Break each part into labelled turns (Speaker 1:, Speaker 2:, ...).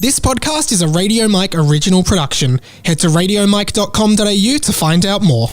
Speaker 1: This podcast is a Radio Mike original production. Head to radiomike.com.au to find out more.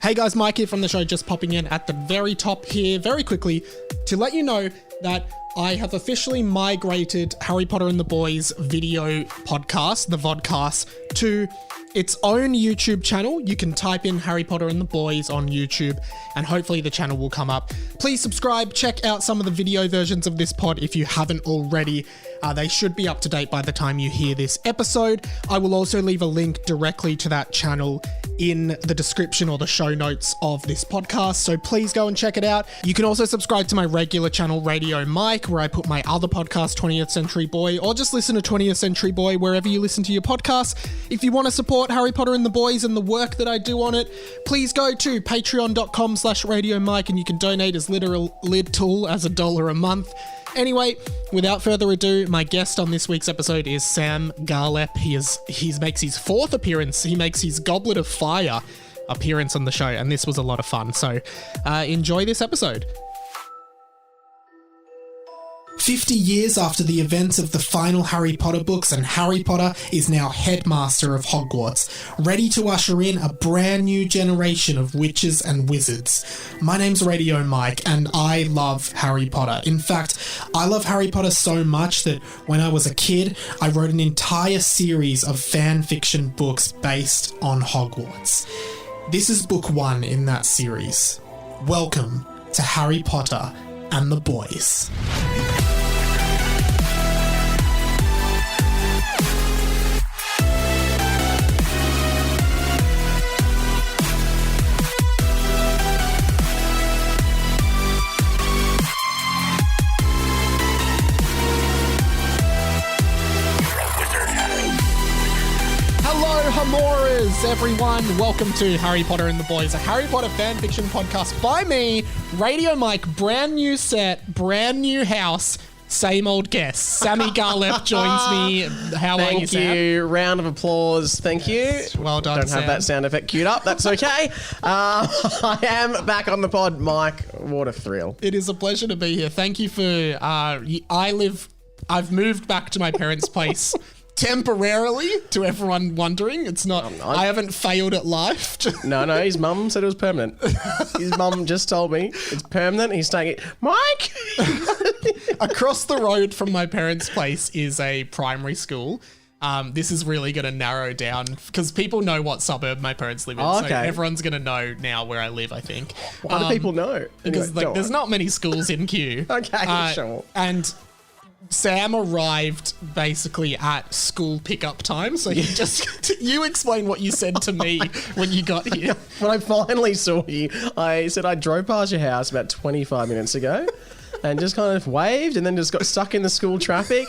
Speaker 1: Hey guys, Mike here from the show, just popping in at the very top here very quickly to let you know that I have officially migrated Harry Potter and the Boys video podcast, the vodcast, to its own YouTube channel. You can type in Harry Potter and the Boys on YouTube and hopefully the channel will come up. Please subscribe, check out some of the video versions of this pod if you haven't already. They should be up to date by the time you hear this episode. I will also leave a link directly to that channel in the description or the show notes of this podcast, so please go and check it out. You can also subscribe to my regular channel, Radio Mike, where I put my other podcast, 20th Century Boy, or just listen to 20th Century Boy wherever you listen to your podcasts. If you want to support Harry Potter and the Boys and the work that I do on it, please go to patreon.com/Radio Mike and you can donate as little as $1 a month. Anyway, without further ado, my guest on this week's episode is Sam Garlepp. He makes his fourth appearance. He makes his Goblet of Fire appearance on the show, and this was a lot of fun. So enjoy this episode. 50 years after the events of the final Harry Potter books, and Harry Potter is now headmaster of Hogwarts, ready to usher in a brand new generation of witches and wizards. My name's Radio Mike, and I love Harry Potter. In fact, I love Harry Potter so much that when I was a kid, I wrote an entire series of fan fiction books based on Hogwarts. This is book 1 in that series. Welcome to Harry Potter and the Boys. Hamoras, everyone. Welcome to Harry Potter and the Boys, a Harry Potter fan fiction podcast by me, Radio Mike. Brand new set, brand new house, same old guest. Sammy Garlepp joins me. How are you, Sam?
Speaker 2: Thank you. Round of applause. Thank you.
Speaker 1: Well done,
Speaker 2: Don't
Speaker 1: Sam.
Speaker 2: have that sound effect queued up. That's okay. I am back on the pod, Mike. What a thrill.
Speaker 1: It is a pleasure to be here. Thank you for... I've moved back to my parents' place temporarily, to everyone wondering. It's not, I haven't failed at life.
Speaker 2: No, his mum said it was permanent. His mum just told me it's permanent. He's staying it. Mike!
Speaker 1: Across the road from my parents' place is a primary school. This is really going to narrow down because people know what suburb my parents live in.
Speaker 2: Oh, okay.
Speaker 1: So everyone's going to know now where I live, I think.
Speaker 2: Why do people know?
Speaker 1: Because there's not many schools in Kew.
Speaker 2: Okay, sure.
Speaker 1: And Sam arrived basically at school pickup time, so you explain what you said to me when you got here.
Speaker 2: When I finally saw you, I said I drove past your house about 25 minutes ago and just kind of waved and then just got stuck in the school traffic.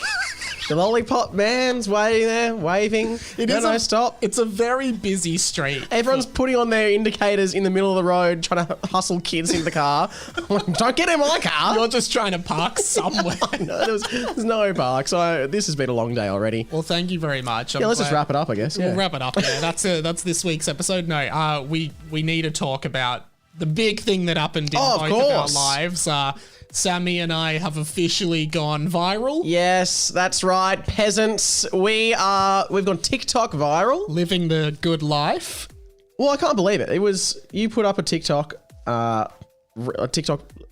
Speaker 2: The lollipop man's waiting there, waving. Stop.
Speaker 1: It's a very busy street.
Speaker 2: Everyone's putting on their indicators in the middle of the road, trying to hustle kids into the car. Don't get in my car.
Speaker 1: You're just trying to park somewhere.
Speaker 2: No, there's no park. So this has been a long day already.
Speaker 1: Well, thank you very much.
Speaker 2: Let's just wrap it up, I guess. Yeah.
Speaker 1: We'll wrap it up. Yeah, that's this week's episode. No, we need to talk about the big thing that happened in both of our lives. Sammy and I have officially gone viral.
Speaker 2: Yes, that's right. Peasants, we've gone TikTok viral.
Speaker 1: Living the good life.
Speaker 2: Well, I can't believe it. You put up a TikTok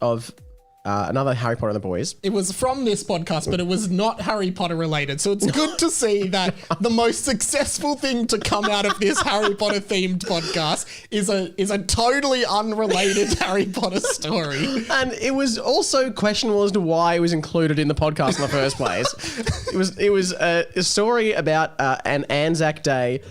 Speaker 2: of another Harry Potter and the Boys.
Speaker 1: It was from this podcast, but it was not Harry Potter related. So it's good to see that the most successful thing to come out of this Harry Potter themed podcast is a totally unrelated Harry Potter story.
Speaker 2: And it was also questionable as to why it was included in the podcast in the first place. It was a story about an Anzac Day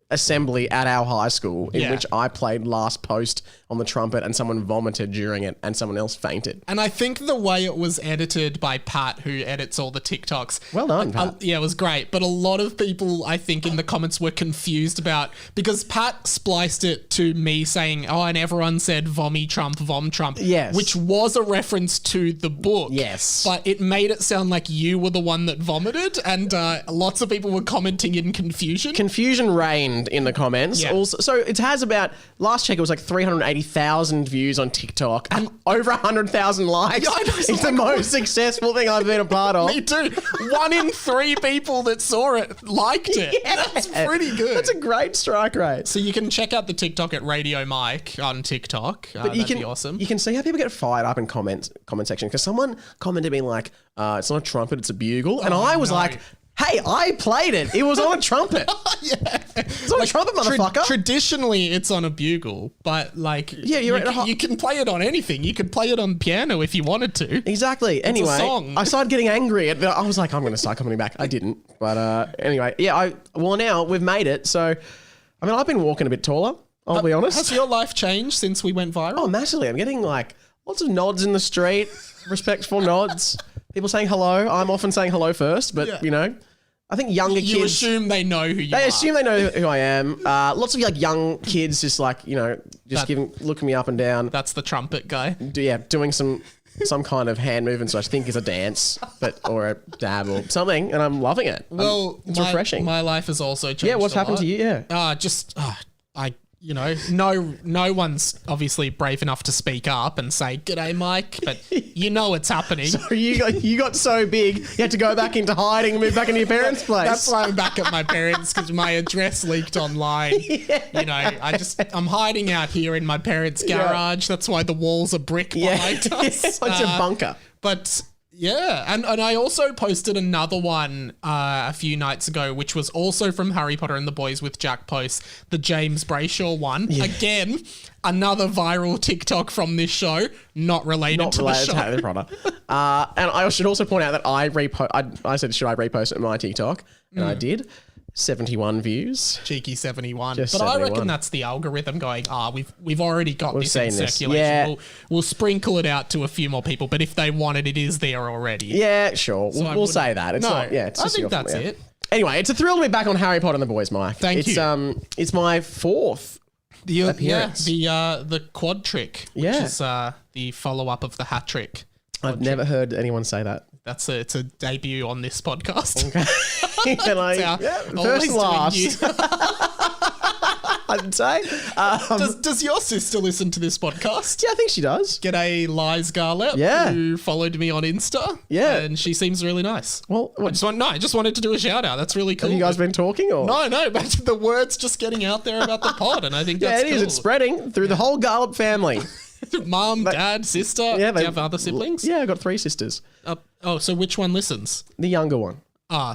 Speaker 2: assembly at our high school in which I played last post on the trumpet and someone vomited during it and someone else fainted.
Speaker 1: And I think the way it was edited by Pat, who edits all the TikToks.
Speaker 2: Well done, Pat.
Speaker 1: Yeah, it was great. But a lot of people, I think, in the comments were confused about, because Pat spliced it to me saying, and everyone said vommy Trump, vom Trump.
Speaker 2: Yes.
Speaker 1: Which was a reference to the book.
Speaker 2: Yes.
Speaker 1: But it made it sound like you were the one that vomited, and lots of people were commenting in confusion.
Speaker 2: Confusion reigned in the comments.
Speaker 1: Yeah.
Speaker 2: Also, so it has about, last check, it was like 380 180,000 views on TikTok and over 100,000 likes.
Speaker 1: I know,
Speaker 2: it's the most successful thing I've been a part of.
Speaker 1: Me too. 1 in 3 people that saw it liked it.
Speaker 2: Yeah.
Speaker 1: That's pretty good.
Speaker 2: That's a great strike rate.
Speaker 1: So you can check out the TikTok at Radio Mike on TikTok. That'd be awesome.
Speaker 2: You can see how people get fired up in comment section because someone commented me like, it's not a trumpet, it's a bugle. And I was like, hey, I played it. It was on a trumpet.
Speaker 1: Yeah.
Speaker 2: It's on a trumpet, motherfucker.
Speaker 1: Traditionally, it's on a bugle, but you can play it on anything. You could play it on piano if you wanted to.
Speaker 2: Exactly. Anyway,
Speaker 1: song.
Speaker 2: I started getting angry. I was like, I'm going to start coming back. I didn't. But anyway, now we've made it. So, I mean, I've been walking a bit taller, I'll be honest.
Speaker 1: Has your life changed since we went viral?
Speaker 2: Oh, massively. I'm getting like lots of nods in the street, respectful nods. People saying hello. I'm often saying hello first, but I think younger kids.
Speaker 1: You assume they know who you are.
Speaker 2: They assume they know who I am. Lots of like young kids just like, looking me up and down.
Speaker 1: That's the trumpet guy.
Speaker 2: Doing some kind of hand movements, which I think is a dance, or a dab or something, and I'm loving it.
Speaker 1: Well,
Speaker 2: it's refreshing.
Speaker 1: My life has also changed.
Speaker 2: Yeah, what's happened to you? Yeah.
Speaker 1: No one's obviously brave enough to speak up and say, "G'day, Mike," but it's happening.
Speaker 2: So you got so big, you had to go back into hiding and move back into your parents' place.
Speaker 1: That's why I'm back at my parents, because my address leaked online. Yeah. I'm hiding out here in my parents' garage. That's why the walls are brick behind us.
Speaker 2: It's a bunker.
Speaker 1: But yeah, and I also posted another one a few nights ago, which was also from Harry Potter and the Boys with Jack Post, the James Brayshaw one. Yeah. Again, another viral TikTok from this show, not related to the show.
Speaker 2: Harry Potter. And I should also point out that I said, should I repost it on my TikTok? And I did. 71 views.
Speaker 1: Cheeky 71.
Speaker 2: Just
Speaker 1: but
Speaker 2: 71.
Speaker 1: I reckon that's the algorithm going, we've already got this in circulation.
Speaker 2: Yeah.
Speaker 1: We'll sprinkle it out to a few more people, but if they want it, it is there already.
Speaker 2: Yeah, sure. So we'll say that. It's not, it's just
Speaker 1: I think that's it.
Speaker 2: Anyway, it's a thrill to be back on Harry Potter and the Boys, Mike.
Speaker 1: Thank you.
Speaker 2: It's my 4th appearance.
Speaker 1: The quad trick, which is the follow-up of the hat trick.
Speaker 2: I've never heard anyone say that.
Speaker 1: It's a debut on this podcast.
Speaker 2: Okay. First and last. I'd say.
Speaker 1: Does your sister listen to this podcast?
Speaker 2: Yeah, I think she does.
Speaker 1: G'day, Liz Garlepp, who followed me on Insta. Yeah. And she seems really nice.
Speaker 2: Well,
Speaker 1: I just wanted to do a shout out. That's really cool.
Speaker 2: Have you guys been talking? Or?
Speaker 1: No, but the word's just getting out there about the pod, and I think that's cool.
Speaker 2: It's spreading through the whole Garlepp family.
Speaker 1: Mum, dad, sister.
Speaker 2: Yeah,
Speaker 1: do you have other siblings?
Speaker 2: Yeah, I've got 3 sisters.
Speaker 1: So which one listens?
Speaker 2: The younger one.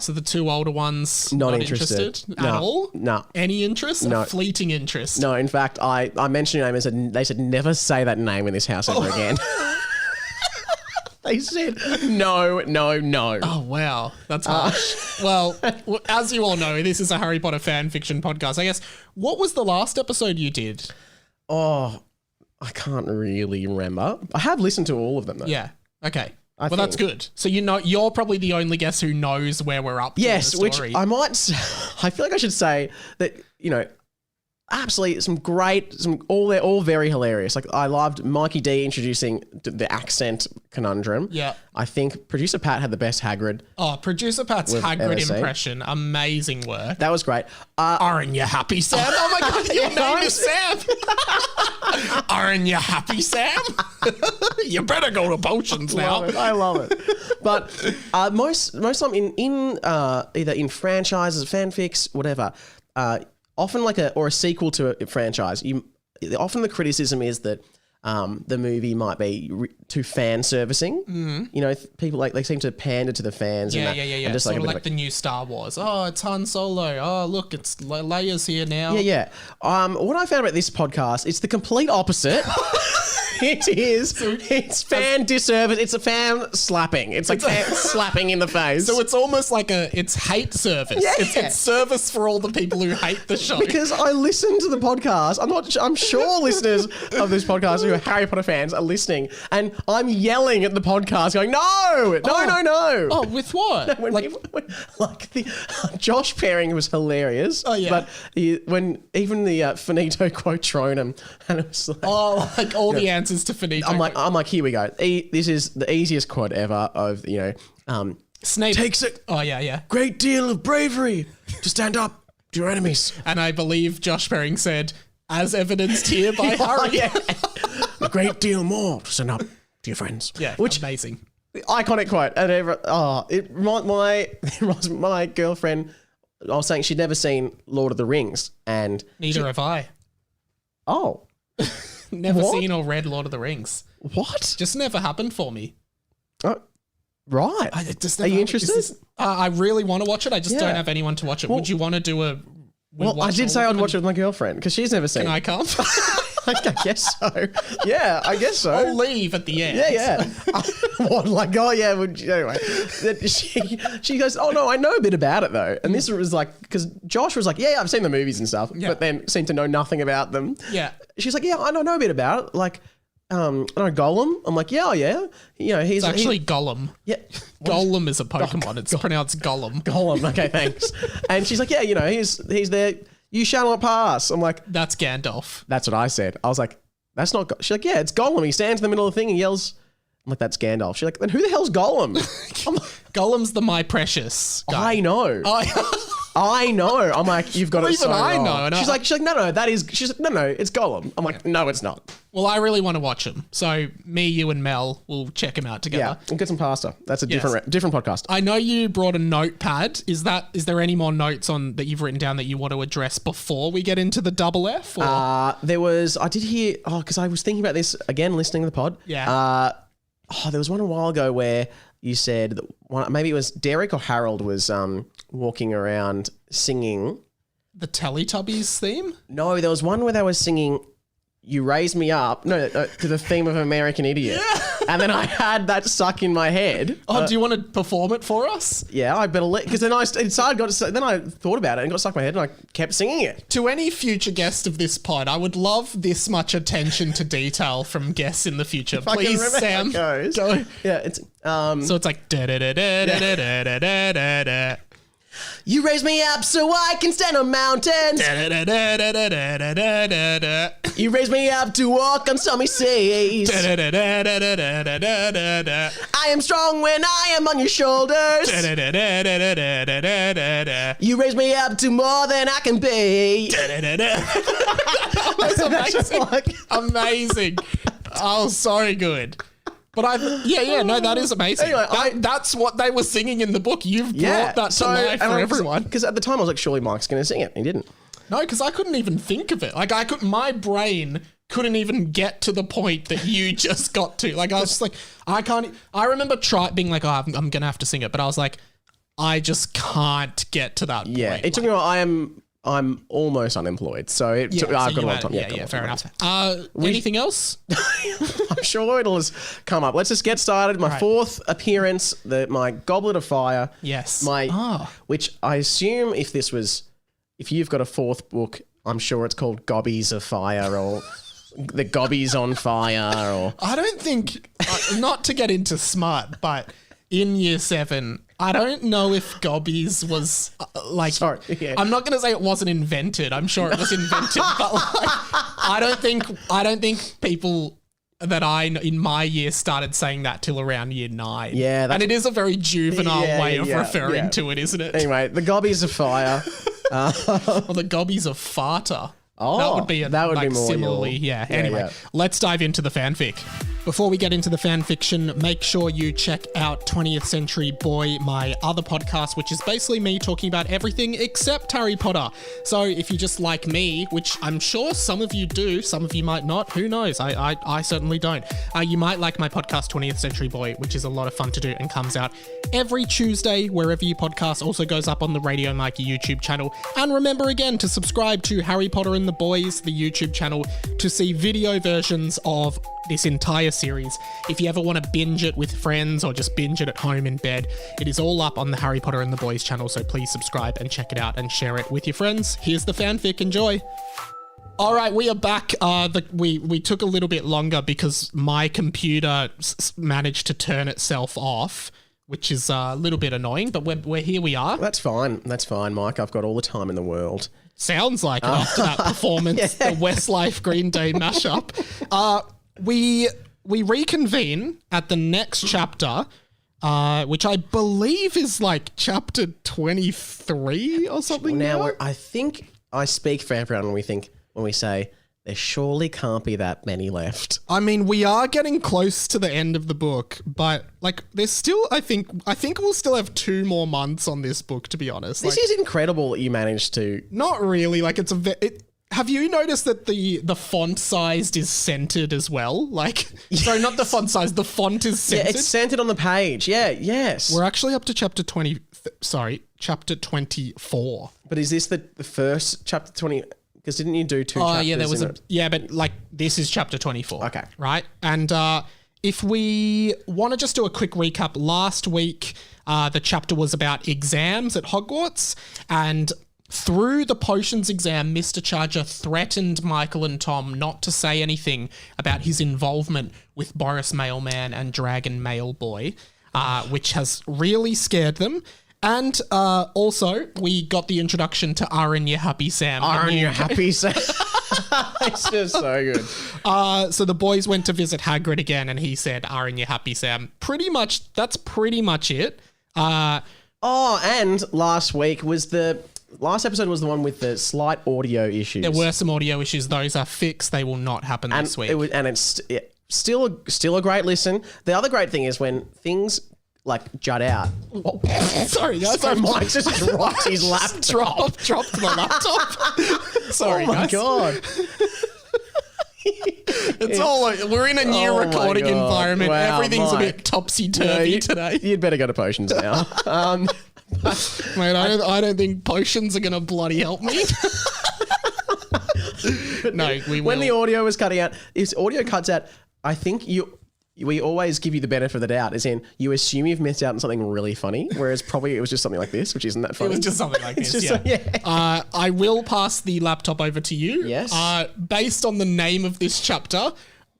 Speaker 1: So the 2 older ones
Speaker 2: not interested
Speaker 1: at all?
Speaker 2: No.
Speaker 1: Any interest?
Speaker 2: No.
Speaker 1: A fleeting interest?
Speaker 2: No, in fact, I mentioned your name and they said never say that name in this house ever again. They said no.
Speaker 1: Oh, wow. That's harsh. Well, as you all know, this is a Harry Potter fan fiction podcast. I guess, what was the last episode you did?
Speaker 2: Oh, I can't really remember. I have listened to all of them, though.
Speaker 1: Yeah. Okay. That's good. So you're probably the only guest who knows where we're up to.
Speaker 2: Yes,
Speaker 1: in the story.
Speaker 2: which I feel like I should say that, absolutely they're all very hilarious. Like I loved Mikey D introducing the accent conundrum.
Speaker 1: Yeah.
Speaker 2: I think producer Pat had the best Hagrid.
Speaker 1: Oh, producer Pat's Hagrid impression. Amazing work.
Speaker 2: That was great.
Speaker 1: Aren't you happy, Sam? Oh my God, your name is Sam. Aren't you happy, Sam? You better go to potions now.
Speaker 2: I love it. But most time in either in franchises, fanfics, whatever, often or a sequel to a franchise, often the criticism is that the movie might be too fan servicing. Mm. People they seem to pander to the fans.
Speaker 1: Yeah.
Speaker 2: And just
Speaker 1: sort of like the new Star Wars. Oh, it's Han Solo. Oh, look, it's Leia's here now.
Speaker 2: Yeah. What I found about this podcast, it's the complete opposite. It is. It's fan disservice. It's a fan slapping. It's like fan slapping in the face.
Speaker 1: So it's almost like it's hate service.
Speaker 2: Yeah.
Speaker 1: It's service for all the people who hate the show.
Speaker 2: Because I listen to the podcast. I'm sure listeners of this podcast who are Harry Potter fans are listening, and I'm yelling at the podcast, going, "No!
Speaker 1: Oh, with what?
Speaker 2: The Josh pairing was hilarious.
Speaker 1: Oh yeah.
Speaker 2: But when even the finito quotronum, and it was like,
Speaker 1: all the answers to finito.
Speaker 2: I'm like, here we go. This is the easiest quote ever of
Speaker 1: Snape
Speaker 2: takes it.
Speaker 1: Oh yeah.
Speaker 2: Great deal of bravery to stand up to your enemies.
Speaker 1: And I believe Josh Perring said, as evidenced here by Harry.
Speaker 2: A great deal more to send up to your friends.
Speaker 1: Yeah,
Speaker 2: which
Speaker 1: amazing.
Speaker 2: iconic quote. And my girlfriend. I was saying she'd never seen Lord of the Rings, and
Speaker 1: neither have I.
Speaker 2: Oh,
Speaker 1: never seen or read Lord of the Rings.
Speaker 2: What?
Speaker 1: Just never happened for me.
Speaker 2: Oh, right.
Speaker 1: Are
Speaker 2: you interested?
Speaker 1: I really want to watch it. I just don't have anyone to watch it. Would you want to do a?
Speaker 2: Well, I did say I'd watch it with my girlfriend because she's never seen it.
Speaker 1: Can I come?
Speaker 2: I guess so. Yeah, I guess so.
Speaker 1: I'll leave at the end.
Speaker 2: Yeah. What, like, oh yeah, anyway. She goes, oh no, I know a bit about it though. And this was like, because Josh was like, yeah, I've seen the movies and stuff, but then seemed to know nothing about them.
Speaker 1: Yeah.
Speaker 2: She's like, yeah, I know a bit about it. Like, I know Gollum. I'm like, yeah. You know, he's
Speaker 1: actually Gollum.
Speaker 2: Yeah.
Speaker 1: Gollum is a Pokemon. It's pronounced Gollum.
Speaker 2: Gollum. Okay, thanks. And she's like, yeah, you know, he's there. You shall not pass. I'm like,
Speaker 1: that's Gandalf.
Speaker 2: That's what I said. I was like, that's not. She's like, yeah, it's Gollum. He stands in the middle of the thing and yells. I'm like, that's Gandalf. She's like, then who the hell's Gollum? I'm like,
Speaker 1: Gollum's the My Precious guy.
Speaker 2: I know. I know. I'm like, you've got it so wrong.
Speaker 1: Even I know.
Speaker 2: She's like, no, that is. She's like, no, it's Gollum. I'm like, no, it's not.
Speaker 1: Well, I really want to watch him. So me, you, and Mel will check him out together.
Speaker 2: Yeah, we'll get some pasta. That's a different podcast.
Speaker 1: I know you brought a notepad. Is there any more notes on that you've written down that you want to address before we get into the double F? Or?
Speaker 2: I did hear. Because I was thinking about this again, listening to the pod.
Speaker 1: Yeah.
Speaker 2: There was one a while ago where you said that maybe it was Derek or Harold was walking around singing
Speaker 1: the Teletubbies theme.
Speaker 2: No, there was one where they were singing "You Raise Me Up," to the theme of American Idiot. Yeah. And then I had that stuck in my head.
Speaker 1: Oh, do you want to perform it for us?
Speaker 2: Yeah, I better because then I thought about it and got stuck in my head and I kept singing it.
Speaker 1: To any future guest of this pod, I would love this much attention to detail from guests in the future. Please, Sam.
Speaker 2: Go. Yeah, it's
Speaker 1: so it's like da da da da da da da da da da.
Speaker 2: You raise me up so I can stand on mountains. You raise me up to walk on stormy seas. I am strong when I am on your shoulders. You raise me up to more than I can be.
Speaker 1: That's amazing. Amazing. Oh, so good. But that is amazing. Anyway, that's what they were singing in the book. You've brought that to life for everyone.
Speaker 2: Because at the time I was like, surely Mike's going to sing it. And he didn't.
Speaker 1: No, because I couldn't even think of it. Like my brain couldn't even get to the point that you just got to. Like I was just like, I remember being like, I'm going to have to sing it. But I was like, I just can't get to that point.
Speaker 2: Yeah, it took me a while. I'm almost unemployed, so I've got a lot of time.
Speaker 1: Yeah, fair enough. Anything else?
Speaker 2: I'm sure it'll come up. Let's just get started. My fourth appearance, my Goblet of Fire.
Speaker 1: Yes.
Speaker 2: Which I assume if you've got a fourth book, I'm sure it's called Gobbies of Fire or the Gobbies on Fire. Or
Speaker 1: I don't think, not to get into smart, but in year 7. I don't know if Gobbies was
Speaker 2: Sorry, yeah.
Speaker 1: I'm not going to say it wasn't invented. I'm sure it was invented, but I don't think people that I know in my year started saying that till around year 9.
Speaker 2: Yeah,
Speaker 1: and it is a very juvenile way of referring to it, isn't it?
Speaker 2: Anyway, the Gobbies of Fire,
Speaker 1: or the Gobbies of Farter. Oh, that would be more similarly. Anyway, let's dive into the fanfic. Before we get into the fan fiction, make sure you check out 20th Century Boy, my other podcast, which is basically me talking about everything except Harry Potter. So if you just like me, which I'm sure some of you do, some of you might not, who knows? I certainly don't. You might like my podcast, 20th Century Boy, which is a lot of fun to do and comes out every Tuesday, wherever you podcast. Also goes up on the Radio Mikey YouTube channel. And remember again to subscribe to Harry Potter and the Boys, the YouTube channel, to see video versions of this entire series. If you ever want to binge it with friends or just binge it at home in bed, it is all up on the Harry Potter and the Boys channel, so please subscribe and check it out and share it with your friends. Here's the fanfic. Enjoy. All right, we are back. We took a little bit longer because my computer managed to turn itself off, which is a little bit annoying, but here we are.
Speaker 2: That's fine, Mike. I've got all the time in the world.
Speaker 1: Sounds like it after that performance, the Westlife Green Day mashup. We reconvene at the next chapter, which I believe is like chapter 23 or something.
Speaker 2: Now, I think I speak for everyone when we say there surely can't be that many left.
Speaker 1: I mean, we are getting close to the end of the book, but like, there's still, I think we'll still have 2 more months on this book, to be honest.
Speaker 2: This is incredible that you managed to.
Speaker 1: Not really. Like, have you noticed that the font size is centered as well? Like, sorry, not the font size. The font is centered.
Speaker 2: Yeah, it's centered on the page. Yeah, yes.
Speaker 1: We're actually up to chapter 24.
Speaker 2: But is this the first chapter 20? Because didn't you do 2 chapters?
Speaker 1: Oh, yeah, there was but like, this is chapter 24.
Speaker 2: Okay.
Speaker 1: Right? And if we want to just do a quick recap, last week the chapter was about exams at Hogwarts, and through the potions exam, Mr. Charger threatened Michael and Tom not to say anything about his involvement with Boris Mailman and Dragon Mailboy, which has really scared them. And also, we got the introduction to Aren't You Happy Sam?
Speaker 2: Aren't You Happy Sam? It's just so good.
Speaker 1: So the boys went to visit Hagrid again, and he said, Aren't You Happy Sam? That's pretty much it.
Speaker 2: And last episode was the one with the slight audio issues.
Speaker 1: There were some audio issues. Those are fixed. They will not happen this week.
Speaker 2: It's still a great listen. The other great thing is when things like jut out.
Speaker 1: Oh, sorry, guys.
Speaker 2: So Mike just dropped his laptop.
Speaker 1: Dropped the laptop. Sorry, guys.
Speaker 2: Oh my God.
Speaker 1: It's all like, we're in a new recording environment.
Speaker 2: Wow,
Speaker 1: Everything's
Speaker 2: Mike.
Speaker 1: a bit topsy-turvy today.
Speaker 2: You'd better go to potions now.
Speaker 1: Mate, I don't think potions are going to bloody help me. No, we will.
Speaker 2: When the audio was cutting out, if audio cuts out, I think we always give you the benefit of the doubt, as in you assume you've missed out on something really funny, whereas probably it was just something like this, which isn't that funny.
Speaker 1: It was just something like this,
Speaker 2: yeah.
Speaker 1: I will pass the laptop over to you.
Speaker 2: Yes.
Speaker 1: Based on the name of this chapter,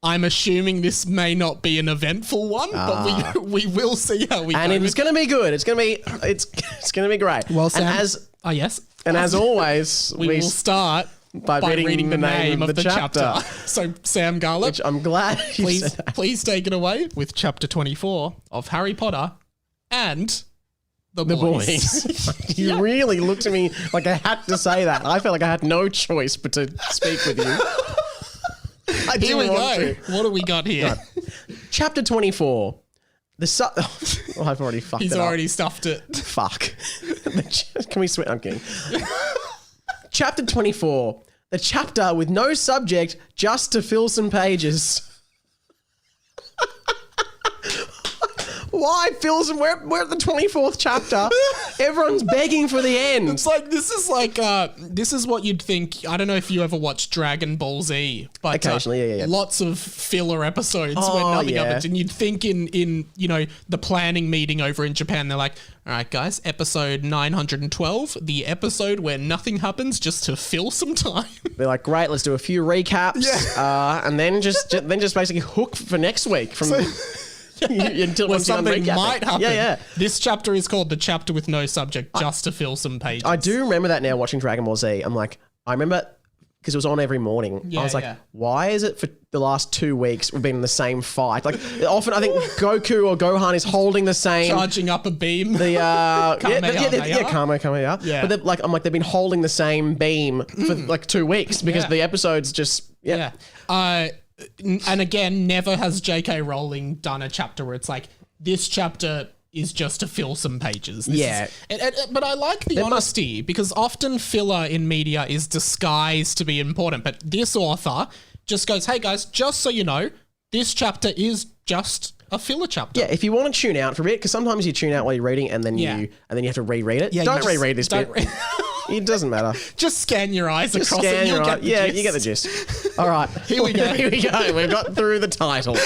Speaker 1: I'm assuming this may not be an eventful one, but we will see how we go.
Speaker 2: And it's going to be good. It's going to be great.
Speaker 1: Well, Sam,
Speaker 2: yes.
Speaker 1: And
Speaker 2: as always,
Speaker 1: we will start by reading the name of the chapter. So, Sam Garlepp,
Speaker 2: which I'm glad you said that.
Speaker 1: Please take it away with chapter 24 of Harry Potter and the Boys.
Speaker 2: You really looked at me like I had to say that. I felt like I had no choice but to speak with you.
Speaker 1: Here we go. What do we got here?
Speaker 2: Right. Chapter 24. I've already fucked it up.
Speaker 1: He's already stuffed it.
Speaker 2: Fuck. Can we switch? I'm kidding. Chapter 24. The chapter with no subject, just to fill some pages. Why fill some? We're at the 24th chapter. Everyone's begging for the end.
Speaker 1: It's like this is what you'd think. I don't know if you ever watched Dragon Ball Z, but
Speaker 2: occasionally, yeah.
Speaker 1: Lots of filler episodes where nothing happens, and you'd think in the planning meeting over in Japan, they're like, all right, guys, episode 912, the episode where nothing happens, just to fill some time.
Speaker 2: They're like, great, let's do a few recaps, and then just basically hook for next week from. Until
Speaker 1: something might happen.
Speaker 2: Yeah.
Speaker 1: This chapter is called the chapter with no subject, just to fill some pages.
Speaker 2: I do remember that now watching Dragon Ball Z. I remember because it was on every morning. I was like, why is it for the last 2 weeks we've been in the same fight? Like often I think Goku or Gohan is holding the same,
Speaker 1: charging up a beam.
Speaker 2: The
Speaker 1: Kamehameha.
Speaker 2: Yeah. But they've been holding the same beam for like 2 weeks because the episodes just
Speaker 1: and again, never has J.K. Rowling done a chapter where it's like, this chapter is just to fill some pages. But I like the honesty because often filler in media is disguised to be important. But this author just goes, hey guys, just so you know, this chapter is just a filler chapter.
Speaker 2: Yeah, if you want to tune out for a bit, because sometimes you tune out while you're reading and then you have to reread it. Yeah, don't reread this bit. It doesn't matter.
Speaker 1: Just scan your eyes across it. You
Speaker 2: get the gist. All right.
Speaker 1: Here we go.
Speaker 2: We've got through the title.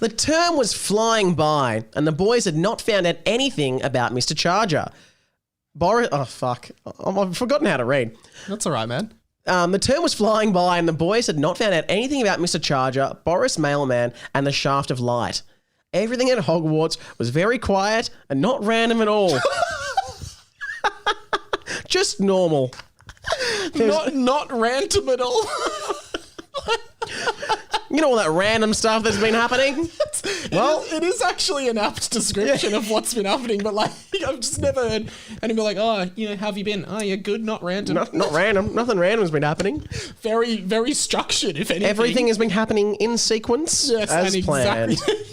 Speaker 2: The term was flying by, and the boys had not found out anything about Mr. Charger. I've forgotten how to read.
Speaker 1: That's all right, man.
Speaker 2: The term was flying by, and the boys had not found out anything about Mr. Charger, Boris Mailman, and the Shaft of Light. Everything at Hogwarts was very quiet and not random at all. Just normal.
Speaker 1: Not random at all.
Speaker 2: You know all that random stuff that's been happening? Well,
Speaker 1: it is actually an apt description of what's been happening, but like I've just never heard anybody like, oh, you know, how have you been? Oh, yeah, good, not random.
Speaker 2: not random. Nothing random has been happening.
Speaker 1: Very, very structured, if anything.
Speaker 2: Everything has been happening in sequence as planned.
Speaker 1: Exactly.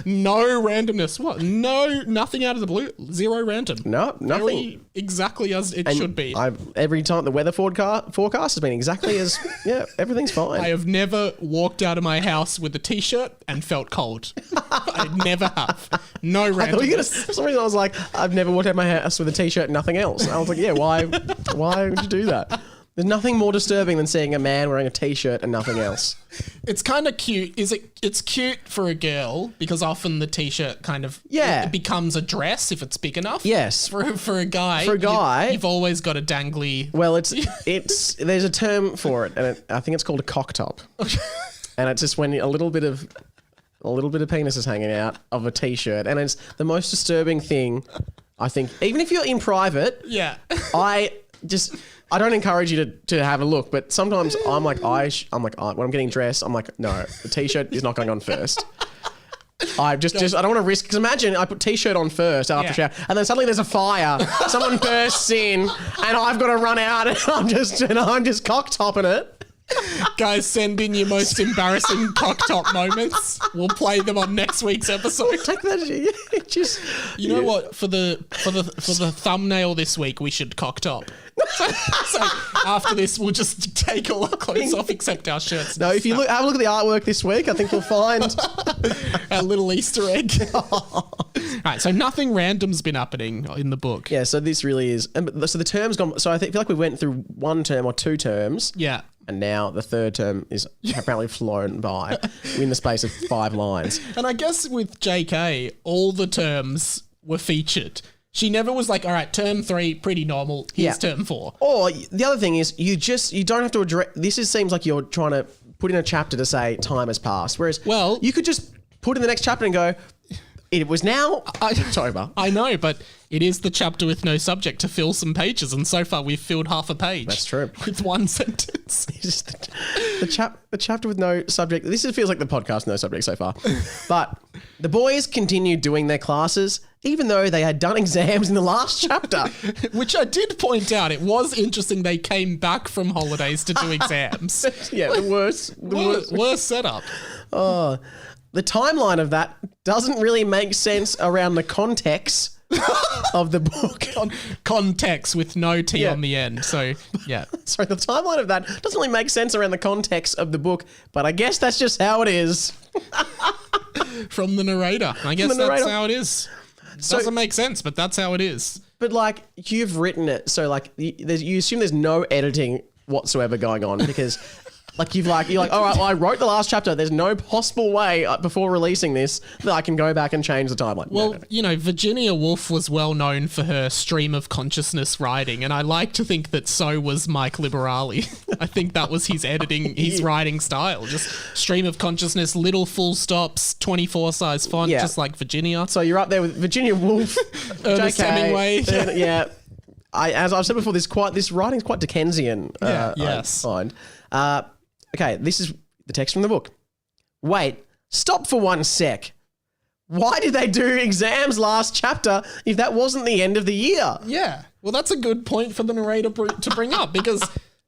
Speaker 1: No randomness. What? No, nothing out of the blue. Zero random.
Speaker 2: No, nothing.
Speaker 1: Very exactly as it should be.
Speaker 2: Every time the weather forecast has been exactly as, everything's fine.
Speaker 1: I have never walked out of my house with a t-shirt and felt cold. I never have. No randomness.
Speaker 2: For some reason I was like, I've never walked out of my house with a t-shirt and nothing else. I was like, yeah, why would you do that? There's nothing more disturbing than seeing a man wearing a t-shirt and nothing else.
Speaker 1: It's kind of cute. It's cute for a girl because often the t-shirt kind of it becomes a dress if it's big enough.
Speaker 2: Yes.
Speaker 1: For a guy. You've always got a dangly.
Speaker 2: Well, it's there's a term for it, and I think it's called a cock top. And it's just when a little bit of penis is hanging out of a t-shirt, and it's the most disturbing thing. I think even if you're in private, I don't encourage you to have a look, but sometimes I'm like, when I'm getting dressed, I'm like, no, the t-shirt is not going on first. I don't want to risk, because imagine I put t-shirt on first after shower, and then suddenly there's a fire, someone bursts in, and I've got to run out, and I'm just cock topping it.
Speaker 1: Guys, send in your most embarrassing cock top moments. We'll play them on next week's episode.
Speaker 2: Take that.
Speaker 1: You know what? For the thumbnail this week, we should cock top. So after this, we'll just take all our clothes off except our shirts.
Speaker 2: No, if you have a look at the artwork this week, I think you'll find
Speaker 1: our little Easter egg. All right, so nothing random's been happening in the book.
Speaker 2: Yeah, so this really is. So the term's gone. So I feel like we went through one term or two terms.
Speaker 1: Yeah.
Speaker 2: And now the third term is apparently flown by in the space of 5 lines.
Speaker 1: And I guess with JK, all the terms were featured. She never was like, all right, term 3, pretty normal. Here's term 4.
Speaker 2: Or the other thing is you don't have to address, seems like you're trying to put in a chapter to say time has passed. Whereas you could just put in the next chapter and go, it was now. Sorry, Bar.
Speaker 1: I know, but it is the chapter with no subject to fill some pages, and so far we've filled half a page.
Speaker 2: That's true.
Speaker 1: With one sentence.
Speaker 2: the chapter with no subject. This feels like the podcast no subject so far. But the boys continued doing their classes, even though they had done exams in the last chapter.
Speaker 1: Which I did point out. It was interesting they came back from holidays to do exams.
Speaker 2: Yeah, the worst
Speaker 1: setup.
Speaker 2: Oh. The timeline of that doesn't really make sense around the context of the book.
Speaker 1: Context with no T on the end. So, yeah.
Speaker 2: Sorry, the timeline of that doesn't really make sense around the context of the book, but I guess that's just how it is.
Speaker 1: From the narrator. I guess that's how it is. Doesn't make sense, but that's how it is.
Speaker 2: But like, you've written it, so like, you assume there's no editing whatsoever going on because... Like you're like, all right, well, I wrote the last chapter. There's no possible way before releasing this that I can go back and change the timeline.
Speaker 1: Well, you know, Virginia Woolf was well known for her stream of consciousness writing, and I like to think that so was Mike Liberali. I think that was his his writing style. Just stream of consciousness, little full stops, 24 size font, just like Virginia.
Speaker 2: So you're up there with Virginia Woolf,
Speaker 1: Ernest Hemingway.
Speaker 2: Yeah. As I've said before, this writing's quite Dickensian.
Speaker 1: Yes.
Speaker 2: I find. Okay, this is the text from the book. Wait, stop for one sec. Why did they do exams last chapter if that wasn't the end of the year?
Speaker 1: Yeah, well, that's a good point for the narrator to bring up because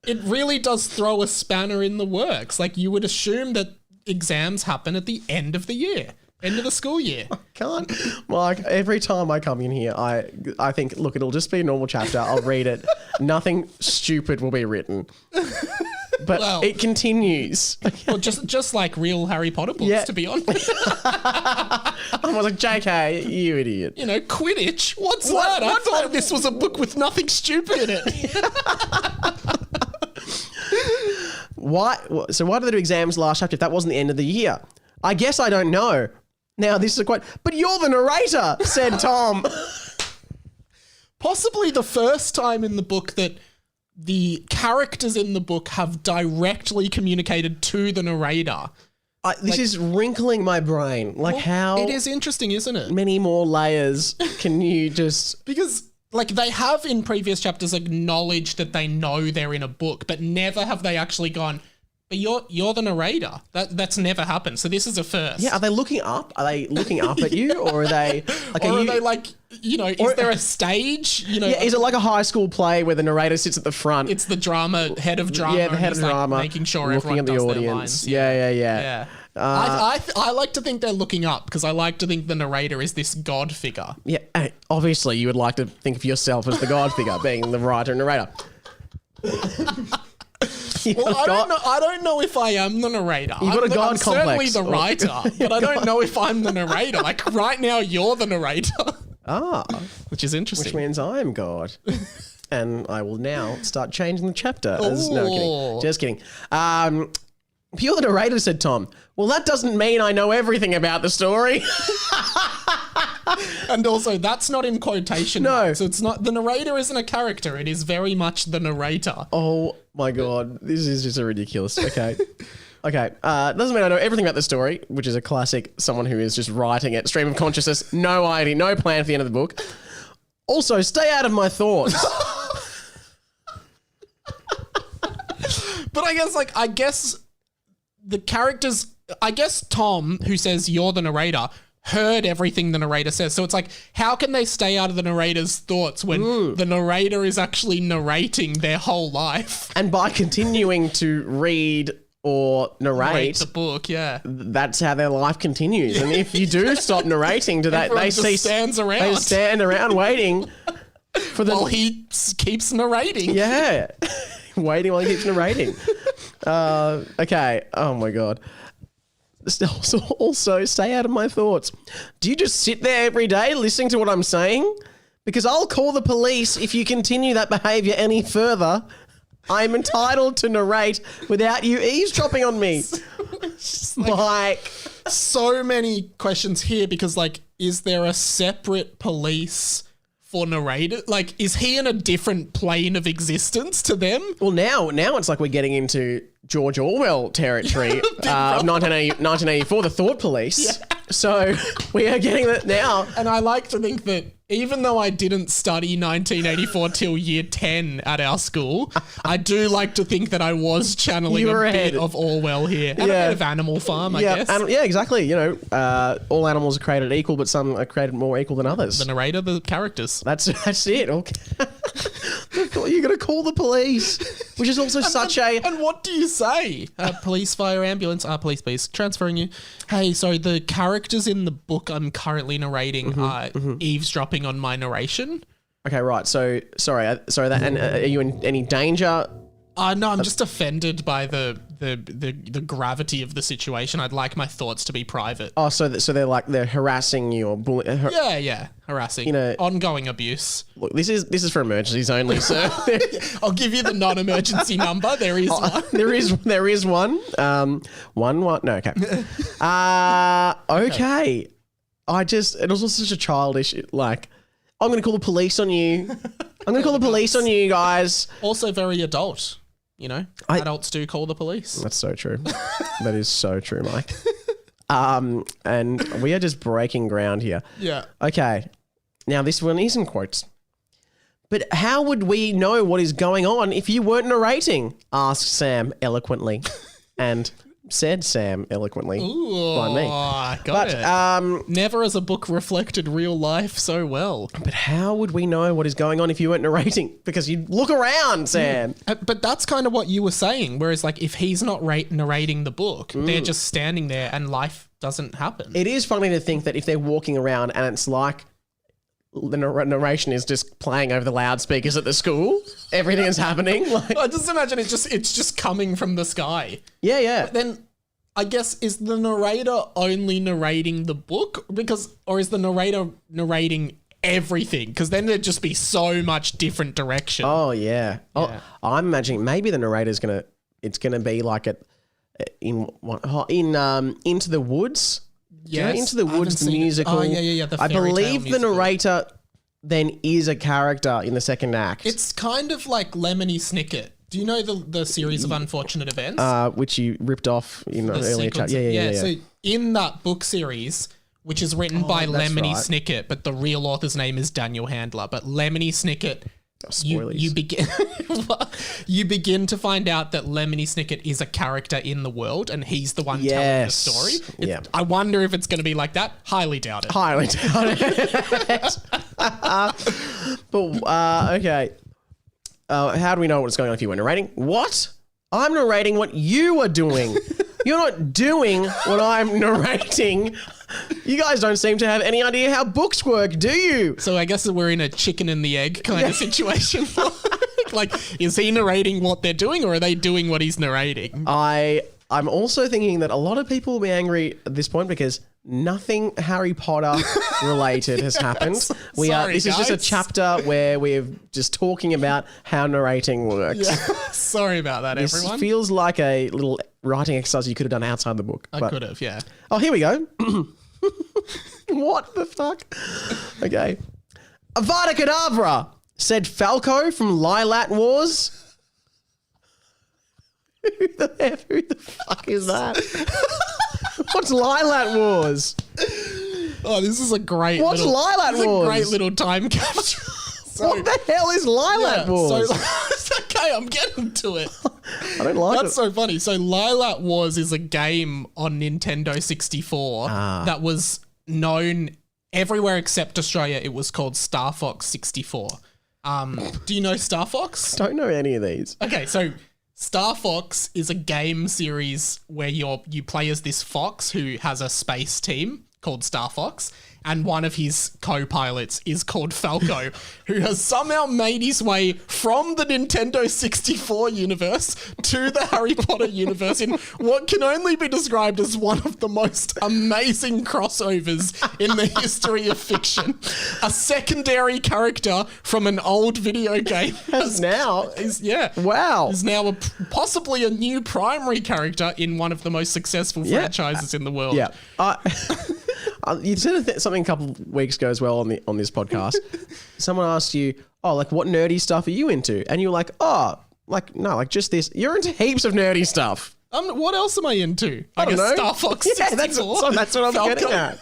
Speaker 1: it really does throw a spanner in the works. Like, you would assume that exams happen at the end of the year. End of the school year.
Speaker 2: I can't. Like, every time I come in here, I think, look, it'll just be a normal chapter. I'll read it. Nothing stupid will be written. But it continues.
Speaker 1: Well, just like real Harry Potter books, to be honest.
Speaker 2: I was like, JK, you idiot.
Speaker 1: You know, Quidditch? What's that? I thought this was a book with nothing stupid in it.
Speaker 2: So why did they do exams last chapter if that wasn't the end of the year? I guess I don't know. Now, this is a quote. But you're the narrator, said Tom.
Speaker 1: Possibly the first time in the book that the characters in the book have directly communicated to the narrator.
Speaker 2: This is wrinkling my brain. How...
Speaker 1: It is interesting, isn't it?
Speaker 2: Many more layers can you just...
Speaker 1: Because, they have in previous chapters acknowledged that they know they're in a book, but never have they actually gone, But you're the narrator. That's never happened. So this is a first.
Speaker 2: Yeah, are they looking up? Are they looking up at you, or are they like?
Speaker 1: Or are they like, is there a stage?
Speaker 2: Yeah, is it like a high school play where the narrator sits at the front?
Speaker 1: It's the head of drama.
Speaker 2: Yeah, the head of drama,
Speaker 1: making sure
Speaker 2: looking
Speaker 1: everyone
Speaker 2: at the
Speaker 1: does
Speaker 2: audience.
Speaker 1: their lines.
Speaker 2: Yeah.
Speaker 1: I like to think they're looking up because I like to think the narrator is this god figure.
Speaker 2: Yeah, obviously you would like to think of yourself as the god figure, being the writer and narrator.
Speaker 1: Well, I don't know if I am the narrator.
Speaker 2: You've got a god
Speaker 1: I'm
Speaker 2: complex.
Speaker 1: certainly the writer, but I don't know if I'm the narrator. Like right now, you're the narrator. Which is interesting.
Speaker 2: Which means I am God. And I will now start changing the chapter. No, kidding. Just kidding. You're the narrator, said Tom. Well, that doesn't mean I know everything about the story.
Speaker 1: And also, that's not in quotation.
Speaker 2: No.
Speaker 1: So it's not, the narrator isn't a character. It is very much the narrator.
Speaker 2: Oh my God. This is just ridiculous. Okay. Okay. Doesn't mean I know everything about the story, which is a classic, someone who is just writing it, stream of consciousness, no idea, no plan for the end of the book. Also, stay out of my thoughts.
Speaker 1: But I guess the characters, Tom, who says you're the narrator, heard everything the narrator says. So it's like, how can they stay out of the narrator's thoughts when the narrator is actually narrating their whole life?
Speaker 2: And by continuing to read or narrate
Speaker 1: the book,
Speaker 2: that's how their life continues. And if you do stop narrating to that,
Speaker 1: Everyone just stands around.
Speaker 2: They stand around waiting for the...
Speaker 1: While he keeps narrating.
Speaker 2: Yeah. Waiting while he keeps narrating. Okay. Oh my God. Also, stay out of my thoughts. Do you just sit there every day listening to what I'm saying? Because I'll call the police if you continue that behaviour any further. I'm entitled to narrate without you eavesdropping on me. like
Speaker 1: so many questions here because, is there a separate police for narrator? Like, is he in a different plane of existence to them?
Speaker 2: Well, now it's like we're getting into George Orwell territory of 1984, the Thought Police. Yeah. So we are getting that now.
Speaker 1: And I like to think that even though I didn't study 1984 till year 10 at our school, I do like to think that I was channeling a bit of Orwell here. And a bit of Animal Farm, I guess.
Speaker 2: Yeah, exactly. All animals are created equal, but some are created more equal than others.
Speaker 1: The narrator, the characters.
Speaker 2: That's it. Okay. You're going to call the police, which is also And
Speaker 1: what do you say? Police, fire, ambulance. Police, please. Transferring you. Hey, sorry, the characters in the book I'm currently narrating are eavesdropping on my narration.
Speaker 2: Okay, right. So, sorry. And are you in any danger?
Speaker 1: No, I'm just offended by the gravity of the situation. I'd like my thoughts to be private.
Speaker 2: Oh, so they're harassing you or bullying?
Speaker 1: Harassing. Ongoing abuse.
Speaker 2: Look, this is for emergencies only, sir.
Speaker 1: I'll give you the non-emergency number. There is one.
Speaker 2: There is one. One. No, okay. Okay. It was also such a childish, I'm going to call the police on you. I'm going to call the police on you guys.
Speaker 1: Also very adult. Adults do call the police.
Speaker 2: That's so true. That is so true, Mike. And we are just breaking ground here.
Speaker 1: Yeah.
Speaker 2: Okay. Now this one is in quotes. But how would we know what is going on if you weren't narrating? Asked Sam eloquently. And said Sam eloquently.
Speaker 1: Ooh,
Speaker 2: by me.
Speaker 1: Got it. Never has a book reflected real life so well.
Speaker 2: But how would we know what is going on if you weren't narrating? Because you look around, Sam.
Speaker 1: But that's kind of what you were saying. Whereas if he's not narrating the book, they're just standing there and life doesn't happen.
Speaker 2: It is funny to think that if they're walking around and it's like the narration is just playing over the loudspeakers at the school, everything is happening.
Speaker 1: I just imagine it's just coming from the sky.
Speaker 2: Yeah.
Speaker 1: But then I guess, is the narrator only narrating the book? Or is the narrator narrating everything? Because then there'd just be so much different direction.
Speaker 2: Oh yeah. Oh, I'm imagining maybe the narrator's it's gonna be like in Into the Woods.
Speaker 1: Yes,
Speaker 2: Into the Woods, the musical.
Speaker 1: Oh, yeah.
Speaker 2: I believe the narrator then is a character in the second act.
Speaker 1: It's kind of like Lemony Snicket. Do you know the series of unfortunate events?
Speaker 2: Which you ripped off in an earlier chat. Yeah.
Speaker 1: So in that book series, which is written by Lemony Snicket, but the real author's name is Daniel Handler. But Lemony Snicket
Speaker 2: Spoilies.
Speaker 1: you begin you begin to find out that Lemony Snicket is a character in the world and he's the one telling the story.
Speaker 2: Yeah.
Speaker 1: I wonder if it's going to be like that. Highly doubt it.
Speaker 2: Highly doubt it. But, okay. How do we know what's going on if you were narrating? What? I'm narrating what you are doing. You're not doing what I'm narrating. You guys don't seem to have any idea how books work, do you?
Speaker 1: So I guess we're in a chicken and the egg kind of situation. Like, is he narrating what they're doing or are they doing what he's narrating?
Speaker 2: I'm also thinking that a lot of people will be angry at this point because nothing Harry Potter related has happened. This is just a chapter where we're just talking about how narrating works.
Speaker 1: Yeah. Sorry about that, everyone.
Speaker 2: This feels like a little writing exercise you could have done outside the book.
Speaker 1: I could have, yeah.
Speaker 2: Oh, here we go. What the fuck? Okay. Avada Kedavra, said Falco from Lilat Wars. Who the fuck is that? What's Lilat Wars?
Speaker 1: Oh, this is a great
Speaker 2: What's Lilat Wars?
Speaker 1: A great little time capsule.
Speaker 2: What the hell is Lilat Wars?
Speaker 1: So, okay, I'm getting to it.
Speaker 2: I don't like
Speaker 1: That's so funny. So Lilat Wars is a game on Nintendo 64 that was known everywhere except Australia. It was called Star Fox 64. Do you know Star Fox?
Speaker 2: Don't know any of these.
Speaker 1: Okay, so Star Fox is a game series where you play as this fox who has a space team called Star Fox, and one of his co-pilots is called Falco, who has somehow made his way from the Nintendo 64 universe to the Harry Potter universe in what can only be described as one of the most amazing crossovers in the history of fiction. A secondary character from an old video game is now possibly a new primary character in one of the most successful franchises in the world.
Speaker 2: Yeah. You said something a couple of weeks ago as well on this podcast. Someone asked you, "Oh, like what nerdy stuff are you into?" And you're like, "Oh, like no, like just this." You're into heaps of nerdy stuff.
Speaker 1: What else am I into?
Speaker 2: I don't know.
Speaker 1: Star Fox 64.
Speaker 2: That's what I'm getting at.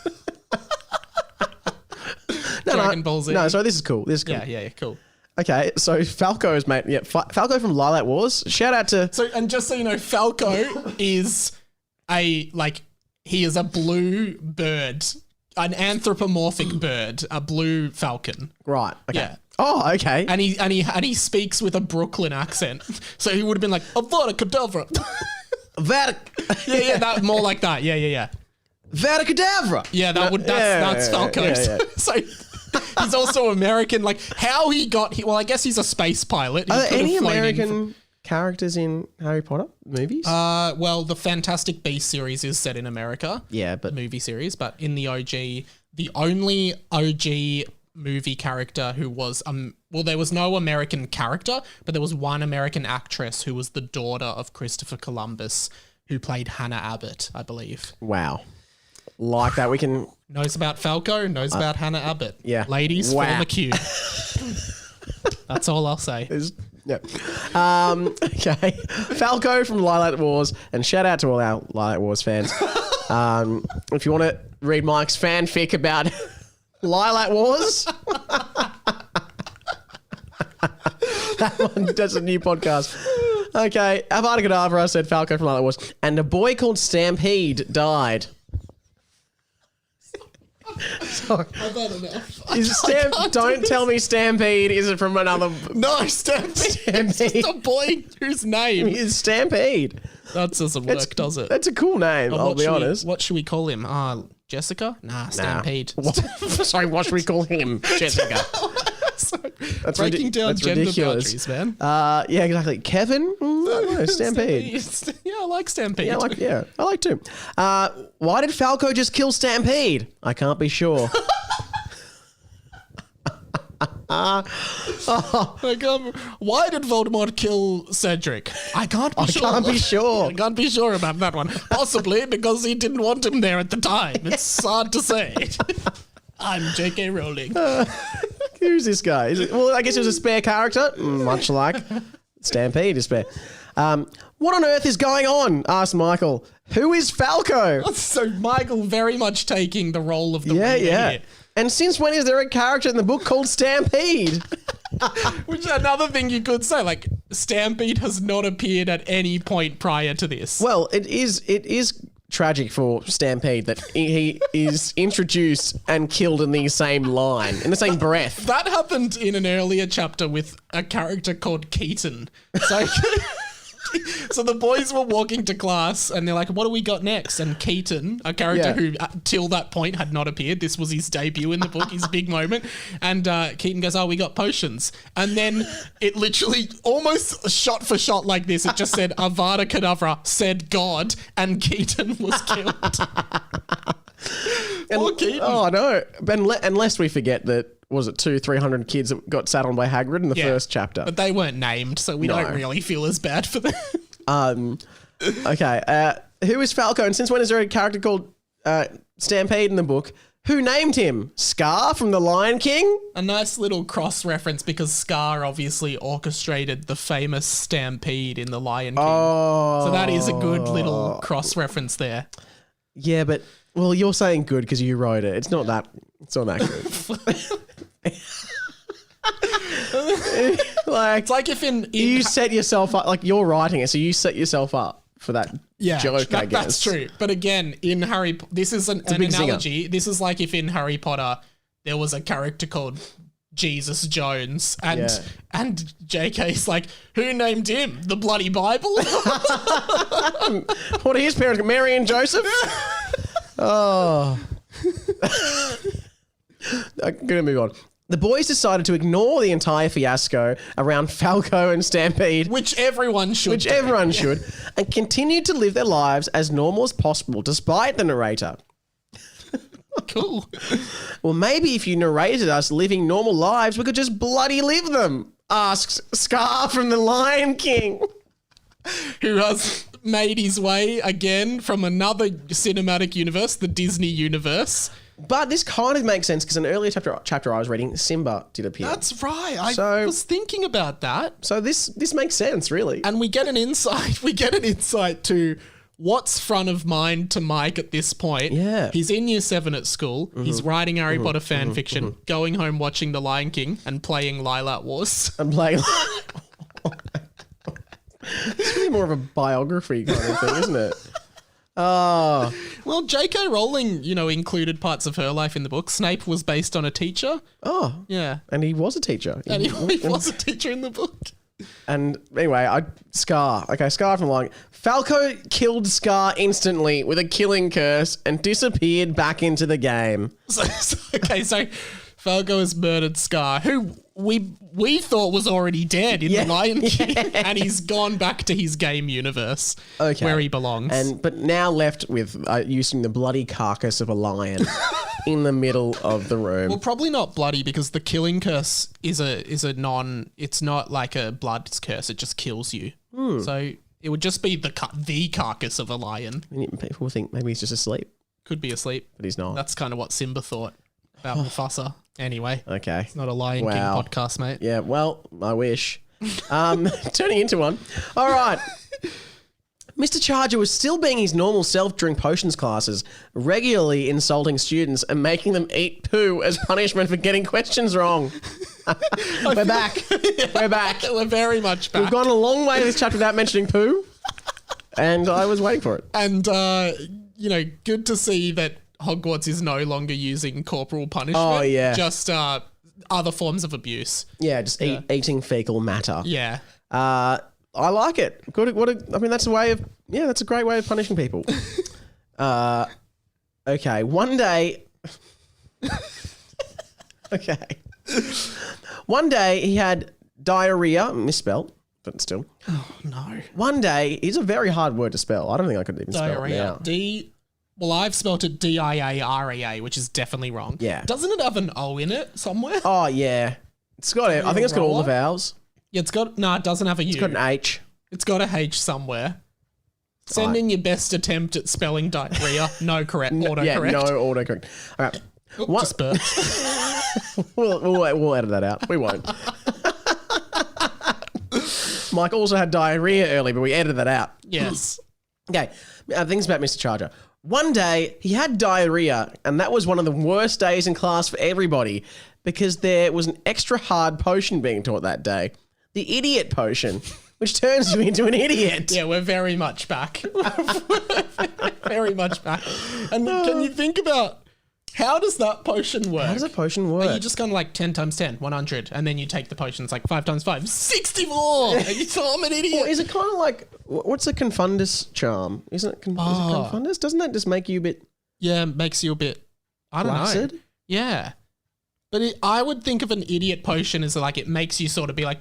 Speaker 1: Dragon Ball Z.
Speaker 2: No, so this is cool.
Speaker 1: Yeah, cool.
Speaker 2: Okay, so Falco is mate. Yeah, Falco from Lilat Wars. Shout out to.
Speaker 1: So, and just so you know, Falco is he is a blue bird, an anthropomorphic bird, a blue falcon.
Speaker 2: Right. Okay.
Speaker 1: Yeah.
Speaker 2: Oh, okay.
Speaker 1: And he speaks with a Brooklyn accent. So he would have been like, Avada Kedavra. That more like that. Yeah.
Speaker 2: Avada Kedavra.
Speaker 1: Yeah, that's Falco.
Speaker 2: Yeah.
Speaker 1: So he's also American. Like how he got well, I guess he's a space pilot.
Speaker 2: Are there any American characters in Harry Potter movies?
Speaker 1: Well, the Fantastic Beasts series is set in America.
Speaker 2: Yeah, but
Speaker 1: movie series, but in the OG, the only OG movie character who was there was no American character, but there was one American actress who was the daughter of Christopher Columbus, who played Hannah Abbott, I believe.
Speaker 2: Wow. Like that, we can
Speaker 1: knows about Falco, knows about Hannah Abbott.
Speaker 2: Yeah,
Speaker 1: ladies, form a queue. That's all I'll say.
Speaker 2: Okay. Falco from Lilat Wars, and shout out to all our Lilat Wars fans. If you want to read Mike's fanfic about Lilat Wars, that's a new podcast. Okay, Avada Kedavra said Falco from Lilat Wars, and a boy called Stampede died. Sorry.
Speaker 1: I've had enough.
Speaker 2: Don't tell me Stampede isn't from another.
Speaker 1: No, Stampede. It's just a boy whose name
Speaker 2: is Stampede.
Speaker 1: That doesn't work, does it?
Speaker 2: That's a cool name, I'll be honest.
Speaker 1: What should we call him? Jessica? Nah, Stampede.
Speaker 2: Sorry, what should we call him? Jessica.
Speaker 1: That's breaking down
Speaker 2: that's
Speaker 1: gender
Speaker 2: ridiculous.
Speaker 1: boundaries, man.
Speaker 2: Yeah, exactly. Kevin? No, Stampede.
Speaker 1: Yeah, I like Stampede.
Speaker 2: Yeah, I like too. Why did Falco just kill Stampede? I can't be sure.
Speaker 1: Why did Voldemort kill Cedric? I can't be sure. I can't be sure about that one. Possibly because he didn't want him there at the time. It's hard to say. I'm J.K. Rowling.
Speaker 2: Who's this guy? Well, I guess it was a spare character, much like Stampede is spare. What on earth is going on? Asked Michael. Who is Falco?
Speaker 1: So Michael very much taking the role of the
Speaker 2: reader
Speaker 1: here.
Speaker 2: And since when is there a character in the book called Stampede?
Speaker 1: Which is another thing you could say, like, Stampede has not appeared at any point prior to this.
Speaker 2: Well, it is tragic for Stampede that he is introduced and killed in the same line, in the same breath.
Speaker 1: That happened in an earlier chapter with a character called Keaton. So, so the boys were walking to class and they're like, what do we got next? And Keaton, a character who till that point had not appeared, this was his debut in the book, his big moment. And Keaton goes, oh, we got potions. And then it literally almost shot for shot like this. It just said, Avada Kedavra, said God, and Keaton was killed. Poor Keaton.
Speaker 2: Oh, no. Unless we forget that, was it 200-300 kids that got sat on by Hagrid in the first chapter?
Speaker 1: But they weren't named, so we don't really feel as bad for them.
Speaker 2: Okay. Who is Falco? And since when is there a character called Stampede in the book? Who named him? Scar from The Lion King?
Speaker 1: A nice little cross-reference because Scar obviously orchestrated the famous stampede in The Lion King.
Speaker 2: Oh.
Speaker 1: So that is a good little cross-reference there.
Speaker 2: Yeah, but, well, you're saying good because you wrote it. It's not that good.
Speaker 1: It's like if in
Speaker 2: you set yourself up, like you're writing it, so you set yourself up for that joke, I guess.
Speaker 1: That's true. But again, in this is an analogy. Zinger. This is like if in Harry Potter there was a character called Jesus Jones and JK's like, who named him? The bloody Bible?
Speaker 2: What are his parents? Mary and Joseph? Oh. I'm going to move on. The boys decided to ignore the entire fiasco around Falco and Stampede.
Speaker 1: Which everyone should.
Speaker 2: And continued to live their lives as normal as possible, despite the narrator.
Speaker 1: Cool.
Speaker 2: Well, maybe if you narrated us living normal lives, we could just bloody live them, asks Scar from The Lion King.
Speaker 1: Who has made his way again from another cinematic universe, the Disney universe.
Speaker 2: But this kind of makes sense because in an earlier chapter I was reading, Simba did appear.
Speaker 1: That's right. I was thinking about that.
Speaker 2: So this makes sense, really.
Speaker 1: And we get an insight. We get an insight to what's front of mind to Mike at this point.
Speaker 2: Yeah.
Speaker 1: He's in year 7 at school. Mm-hmm. He's writing Harry Potter fan fiction, going home watching The Lion King and playing Lilac Wars.
Speaker 2: And playing... It's really more of a biography kind of thing, isn't it? Oh.
Speaker 1: Well, J.K. Rowling, included parts of her life in the book. Snape was based on a teacher.
Speaker 2: Oh.
Speaker 1: Yeah.
Speaker 2: And he was a teacher.
Speaker 1: And he was a teacher in the book.
Speaker 2: And anyway, Scar. Okay, Scar from Lion. Falco killed Scar instantly with a killing curse and disappeared back into the game.
Speaker 1: So Falco has murdered Scar, who we thought was already dead in The Lion King, and he's gone back to his game universe where he belongs.
Speaker 2: But now left with using the bloody carcass of a lion in the middle of the room.
Speaker 1: Well, probably not bloody because the killing curse is it's not like a blood curse, it just kills you. So it would just be the carcass of a lion.
Speaker 2: People think maybe he's just asleep.
Speaker 1: Could be asleep.
Speaker 2: But he's not.
Speaker 1: That's kind of what Simba thought about Mufasa. Anyway.
Speaker 2: Okay.
Speaker 1: It's not a Lion King podcast, mate.
Speaker 2: Yeah, well, I wish. Turning into one. All right. Mr. Charger was still being his normal self during potions classes, regularly insulting students and making them eat poo as punishment for getting questions wrong. We're back. We're back.
Speaker 1: We're very much back.
Speaker 2: We've gone a long way this chapter without mentioning poo, and I was waiting for it.
Speaker 1: And, good to see that Hogwarts is no longer using corporal punishment.
Speaker 2: Oh, yeah.
Speaker 1: Just other forms of abuse.
Speaker 2: Yeah, just eating fecal matter.
Speaker 1: Yeah.
Speaker 2: I like it. That's a way of... Yeah, that's a great way of punishing people. Okay, one day... Okay. One day he had diarrhea, misspelled, but still.
Speaker 1: Oh, no.
Speaker 2: One day, it's a very hard word to spell. I don't think I could even spell it now.
Speaker 1: Well, I've spelt it D-I-A-R-E-A, which is definitely wrong.
Speaker 2: Yeah.
Speaker 1: Doesn't it have an O in it somewhere?
Speaker 2: Oh, yeah. It's got it. I think it's got all the vowels.
Speaker 1: Yeah, it doesn't have a U.
Speaker 2: It's got an H.
Speaker 1: It's got a H somewhere. Send in your best attempt at spelling diarrhea. No correct. Autocorrect.
Speaker 2: Yeah, no autocorrect. All right.
Speaker 1: Just burped.
Speaker 2: we'll edit that out. We won't. Mike also had diarrhea early, but we edited that out.
Speaker 1: Yes.
Speaker 2: Okay. Things about Mr. Charger. One day, he had diarrhea, and that was one of the worst days in class for everybody because there was an extra hard potion being taught that day. The idiot potion, which turns you into an idiot.
Speaker 1: Yeah, we're very much back. Very much back. And can you think about how does that potion work?
Speaker 2: How does a potion work?
Speaker 1: You just kind of like 10 times 10, 100, and then you take the potion. It's like 5 times 5, 64. And you tell I'm an idiot.
Speaker 2: Or is it kind of like, what's a confundus charm? Isn't it, is it confundus? Doesn't that just make you a bit...
Speaker 1: Yeah, makes you a bit, I don't know. Yeah. But I would think of an idiot potion as like it makes you sort of be like...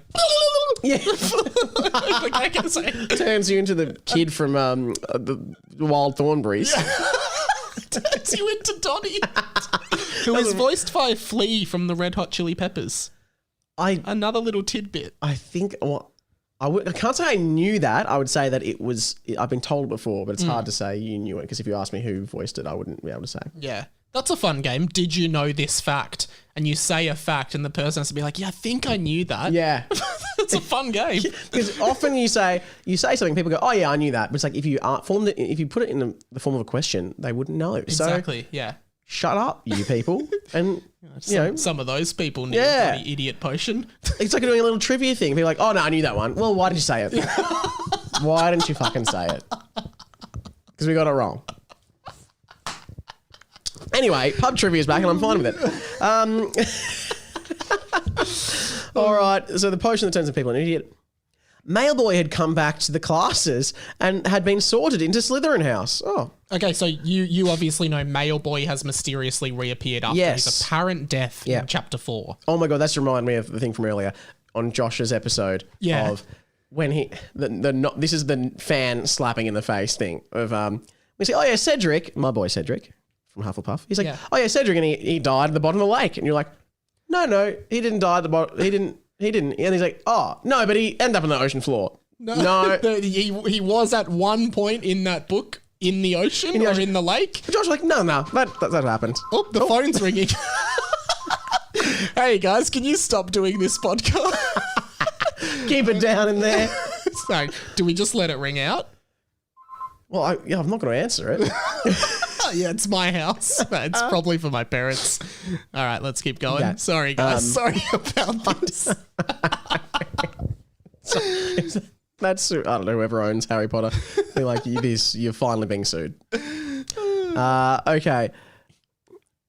Speaker 2: Yeah.
Speaker 1: Like I can say.
Speaker 2: Turns you into the kid from the Wild Thornberrys.
Speaker 1: Yeah. Turns you into Donnie. Who is voiced by Flea from the Red Hot Chili Peppers. Another little tidbit.
Speaker 2: I think... I can't say I knew that. I would say that it was... I've been told before, but it's hard to say you knew it because if you asked me who voiced it, I wouldn't be able to say.
Speaker 1: Yeah. That's a fun game. Did you know this fact? And you say a fact and the person has to be like, yeah, I think I knew that.
Speaker 2: Yeah.
Speaker 1: It's a fun game.
Speaker 2: Because often you say something, people go, oh yeah, I knew that. But it's like if you if you put it in the form of a question, they wouldn't know.
Speaker 1: Exactly,
Speaker 2: so,
Speaker 1: yeah.
Speaker 2: Shut up, you people. And,
Speaker 1: some of those people need a bloody idiot potion.
Speaker 2: It's like doing a little trivia thing. People are like, oh no, I knew that one. Well, why did you say it? Why didn't you fucking say it? Because we got it wrong. Anyway, pub trivia is back and I'm fine with it. All right, so the potion that turns people into an idiot. Mailboy had come back to the classes and had been sorted into Slytherin House. Oh.
Speaker 1: Okay, so you obviously know Mailboy has mysteriously reappeared after his apparent death in Chapter 4.
Speaker 2: Oh my God, that's reminded me of the thing from earlier on Josh's episode of when he... this is the fan slapping in the face thing of... we say, oh yeah, Cedric, my boy Cedric from Hufflepuff. He's like, oh yeah, Cedric, and he died at the bottom of the lake. And you're like, no, he didn't die at the bottom. He didn't. And he's like, oh, no, but he ended up on the ocean floor. No.
Speaker 1: He was at one point in that book in the ocean or in the lake.
Speaker 2: But Josh's like, no, that happened.
Speaker 1: Oh, the phone's ringing. Hey, guys, can you stop doing this podcast?
Speaker 2: Keep it down in there.
Speaker 1: So, do we just let it ring out?
Speaker 2: Well, I'm not going to answer it.
Speaker 1: Yeah, it's my house. It's probably for my parents. All right, let's keep going.
Speaker 2: Yeah.
Speaker 1: Sorry, guys. Sorry about this.
Speaker 2: That's, I don't know, whoever owns Harry Potter. They're like, you're finally being sued. Okay.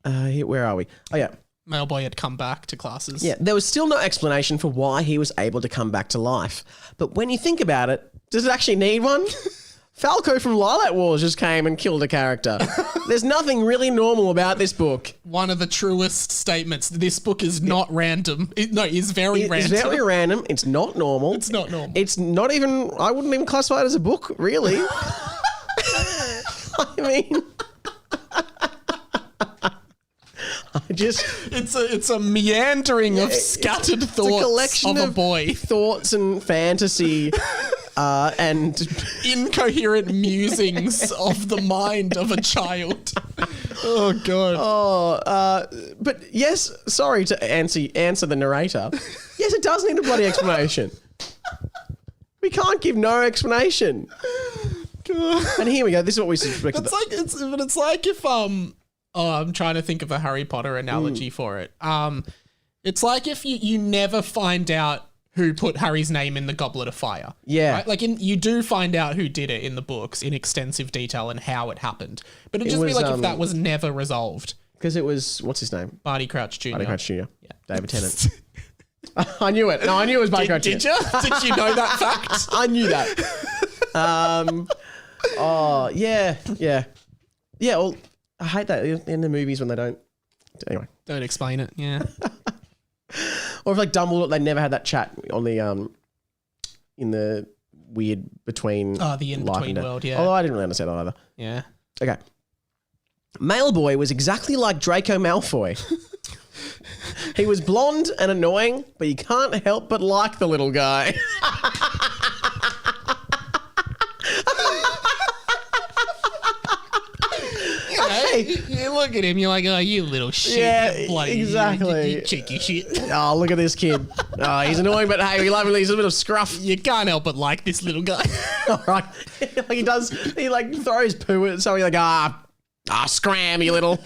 Speaker 2: Where are we? Oh, yeah.
Speaker 1: Mailboy had come back to classes.
Speaker 2: Yeah, there was still no explanation for why he was able to come back to life. But when you think about it, does it actually need one? Falco from Lilac Wars just came and killed a character. There's nothing really normal about this book.
Speaker 1: One of the truest statements. This book is not random. It's very random.
Speaker 2: It's very random. It's not normal.
Speaker 1: It's not normal.
Speaker 2: It's not even... I wouldn't even classify it as a book, really. I mean...
Speaker 1: It's a meandering of scattered thoughts of a boy.
Speaker 2: Thoughts and fantasy... and
Speaker 1: incoherent musings of the mind of a child. Oh God.
Speaker 2: But yes, sorry to answer the narrator. Yes, it does need a bloody explanation. We can't give no explanation. God. And here we go. This is what we suspected.
Speaker 1: It's like if I'm trying to think of a Harry Potter analogy for it. It's like if you never find out who put Harry's name in the Goblet of Fire.
Speaker 2: Yeah.
Speaker 1: Right? Like you do find out who did it in the books in extensive detail and how it happened. But it'd just be like if that was never resolved.
Speaker 2: Because it was, what's his name?
Speaker 1: Barty Crouch Jr.
Speaker 2: Yeah. David Tennant. I knew it. No, I knew it was Barty Crouch Jr.
Speaker 1: Did you? Did you know that fact?
Speaker 2: I knew that. Yeah. Well, I hate that in the movies when they don't. Anyway.
Speaker 1: Don't explain it. Yeah.
Speaker 2: Or if like Dumbledore, they never had that chat on the in the weird between
Speaker 1: the in-between world, yeah.
Speaker 2: Although I didn't really understand that either.
Speaker 1: Yeah.
Speaker 2: Okay. Mailboy was exactly like Draco Malfoy. He was blonde and annoying, but you can't help but like the little guy.
Speaker 1: Hey, look at him, you're like, oh, you little shit.
Speaker 2: Yeah,
Speaker 1: bloody,
Speaker 2: exactly.
Speaker 1: You cheeky shit.
Speaker 2: Oh, look at this kid. Oh, he's annoying, but hey, we love him. He's a bit of scruff.
Speaker 1: You can't help but like this little guy.
Speaker 2: All right. He throws poo at somebody like, scram, you little.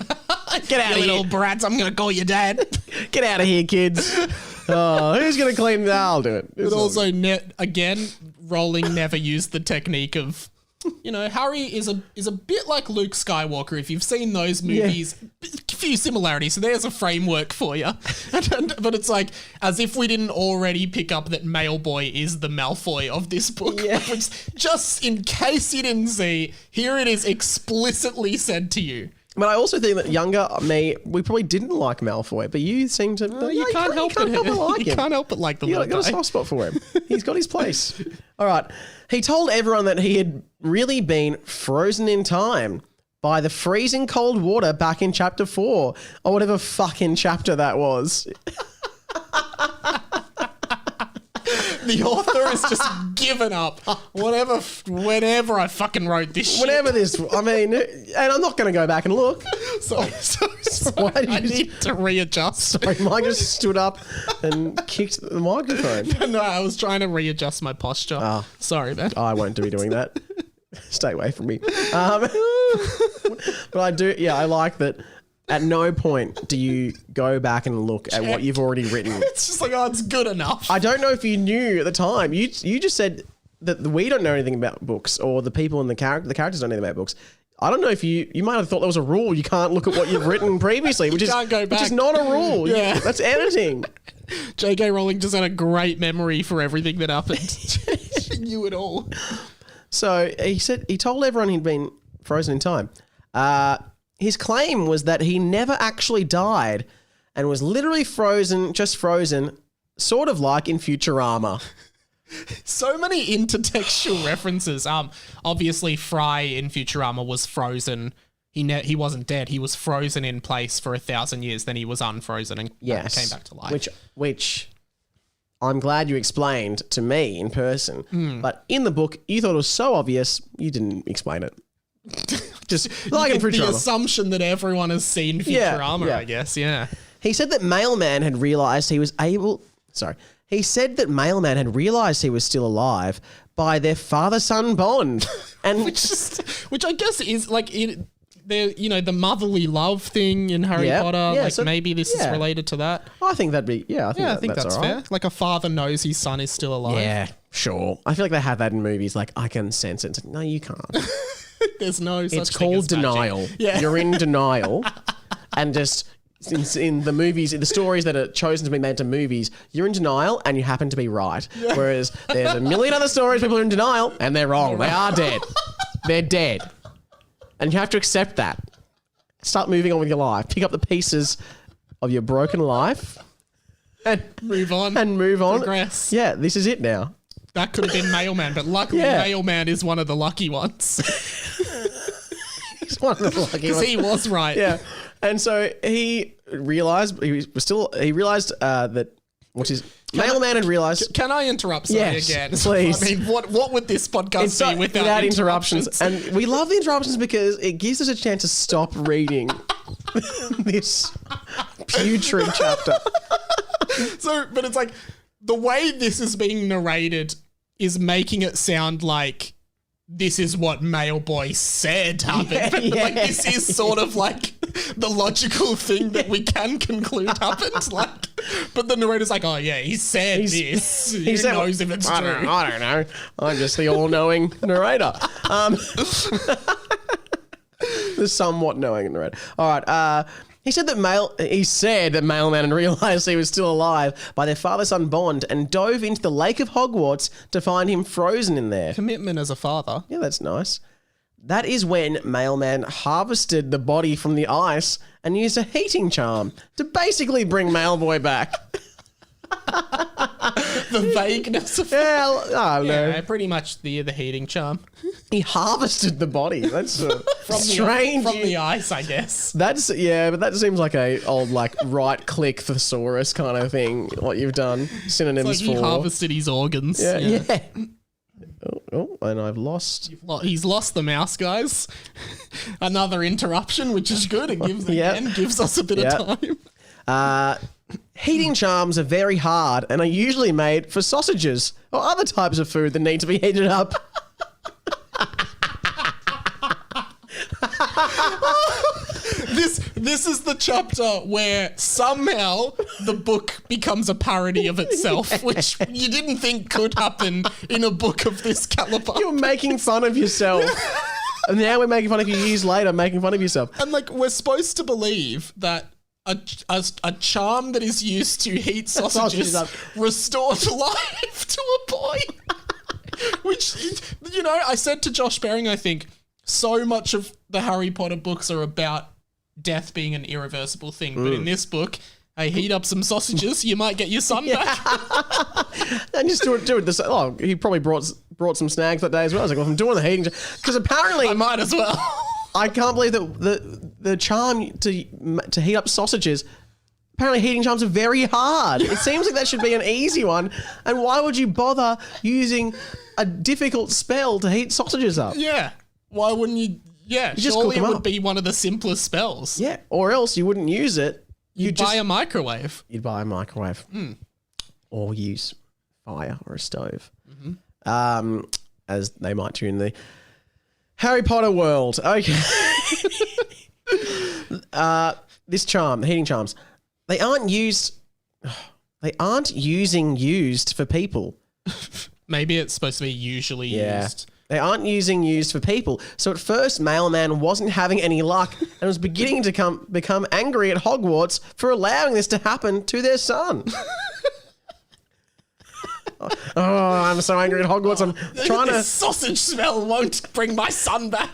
Speaker 2: Get out of here.
Speaker 1: Little brats, I'm going to call your dad.
Speaker 2: Get out of here, kids. Oh, who's going to clean that? I'll do it.
Speaker 1: But also, again, Rowling never used the technique of, Harry is a bit like Luke Skywalker. If you've seen those movies, a few similarities. So there's a framework for you. But it's like, as if we didn't already pick up that Maleboy is the Malfoy of this book. Yeah. Which, just in case you didn't see, here it is explicitly said to you.
Speaker 2: But I also think that younger me, we probably didn't like Malfoy, but you seem to...
Speaker 1: you can't help but like him. You can't help but like the little guy.
Speaker 2: You've got a soft spot for him. He's got his place. All right. He told everyone that he had really been frozen in time by the freezing cold water back in chapter 4, or whatever fucking chapter that was.
Speaker 1: The author has just given up. Whenever I fucking wrote this shit.
Speaker 2: And I'm not going to go back and look.
Speaker 1: Sorry. I need to readjust.
Speaker 2: Sorry, Mike just stood up and kicked the microphone.
Speaker 1: No, I was trying to readjust my posture. Sorry, man.
Speaker 2: I won't be doing that. Stay away from me. But I like that. At no point do you go back and look at what you've already written.
Speaker 1: It's just like, it's good enough.
Speaker 2: I don't know if you knew at the time. You just said that we don't know anything about books, or the people in the characters don't know anything about books. I don't know if you might have thought there was a rule. You can't look at what you've written previously, which
Speaker 1: can't go back.
Speaker 2: Which is not a rule.
Speaker 1: Yeah.
Speaker 2: That's editing.
Speaker 1: J.K. Rowling just had a great memory for everything that happened. She knew it all.
Speaker 2: So he told everyone he'd been frozen in time. His claim was that he never actually died and was literally frozen, sort of like in Futurama.
Speaker 1: So many intertextual references. Obviously, Fry in Futurama was frozen. He wasn't dead. He was frozen in place for 1,000 years. Then he was unfrozen and came back to life.
Speaker 2: Which I'm glad you explained to me in person. But in the book, you thought it was so obvious, you didn't explain it. Just like in Futurama.
Speaker 1: The assumption that everyone has seen Futurama, I guess, yeah.
Speaker 2: He said that Mailman had realised he was He said that Mailman had realised he was still alive by their father-son bond. And
Speaker 1: which I guess is like the motherly love thing in Harry Potter.
Speaker 2: Yeah,
Speaker 1: like maybe this is related to that.
Speaker 2: I think that'd be I think
Speaker 1: that's fair. Right. Like a father knows his son is still alive.
Speaker 2: Yeah, sure. I feel like they have that in movies. Like, I can sense it. It's like, no, you can't.
Speaker 1: There's no such
Speaker 2: It's called denial. Yeah. You're in denial. And just in the movies, in the stories that are chosen to be made into movies, you're in denial and you happen to be right. Yeah. Whereas there's a million other stories people are in denial and they're wrong. They are dead. They're dead. And you have to accept that. Start moving on with your life. Pick up the pieces of your broken life and
Speaker 1: move on.
Speaker 2: Progress. Yeah, this is it now.
Speaker 1: That could have been Mailman, but luckily Mailman is one of the lucky ones.
Speaker 2: He's one of the lucky ones.
Speaker 1: Because he was right.
Speaker 2: Yeah. And so he realised that Mailman had realised.
Speaker 1: Can I interrupt again?
Speaker 2: Please.
Speaker 1: I mean, what would this podcast be without interruptions?
Speaker 2: And we love the interruptions because it gives us a chance to stop reading this putrid chapter.
Speaker 1: But it's like the way this is being narrated is making it sound like this is what Mailboy said happened. Like this is sort of like the logical thing that we can conclude happened. Like, but the narrator's like, oh yeah, he said this. He knows if it's true.
Speaker 2: I don't know. I'm just the all-knowing narrator. The somewhat knowing narrator. All right. He said that Mailman had realised he was still alive by their father-son bond and dove into the lake of Hogwarts to find him frozen in there.
Speaker 1: Commitment as a father.
Speaker 2: Yeah, that's nice. That is when Mailman harvested the body from the ice and used a heating charm to basically bring Mailboy back.
Speaker 1: The vagueness of pretty much the heating charm.
Speaker 2: He harvested the body. That's strange.
Speaker 1: From the ice, I guess.
Speaker 2: But that seems like a old right click thesaurus kind of thing. What you've done synonyms
Speaker 1: it's like
Speaker 2: for.
Speaker 1: He harvested his organs.
Speaker 2: Yeah. And I've lost.
Speaker 1: He's lost the mouse, guys. Another interruption, which is good. It gives us a bit of
Speaker 2: time. Heating charms are very hard and are usually made for sausages or other types of food that need to be heated up.
Speaker 1: This is the chapter where somehow the book becomes a parody of itself, which you didn't think could happen in a book of this caliber.
Speaker 2: You're making fun of yourself. And now we're making fun of you years later, making fun of yourself.
Speaker 1: And like, we're supposed to believe that a charm that is used to heat sausages restores life to a boy. Which, I said to Josh Bering, I think, so much of the Harry Potter books are about death being an irreversible thing. But in this book, hey, heat up some sausages, you might get your son back.
Speaker 2: And just do it. He probably brought some snags that day as well. I was like, well, I'm doing the heating. Because apparently...
Speaker 1: I might as well.
Speaker 2: I can't believe that the charm to heat up sausages... Apparently heating charms are very hard. It seems like that should be an easy one. And why would you bother using a difficult spell to heat sausages up?
Speaker 1: Yeah. Why wouldn't you... Yeah, surely it would be one of the simplest spells.
Speaker 2: Yeah, or else you wouldn't use it.
Speaker 1: You'd buy a microwave.
Speaker 2: You'd buy a microwave. Or use fire or a stove. Mm-hmm. As they might do in the Harry Potter world. Okay. This charm, the heating charms, they aren't used for people.
Speaker 1: Maybe it's supposed to be usually used.
Speaker 2: They aren't used for people. So at first, Mailman wasn't having any luck and was beginning to become angry at Hogwarts for allowing this to happen to their son. I'm so angry at Hogwarts. I'm trying to...
Speaker 1: This sausage smell won't bring my son back.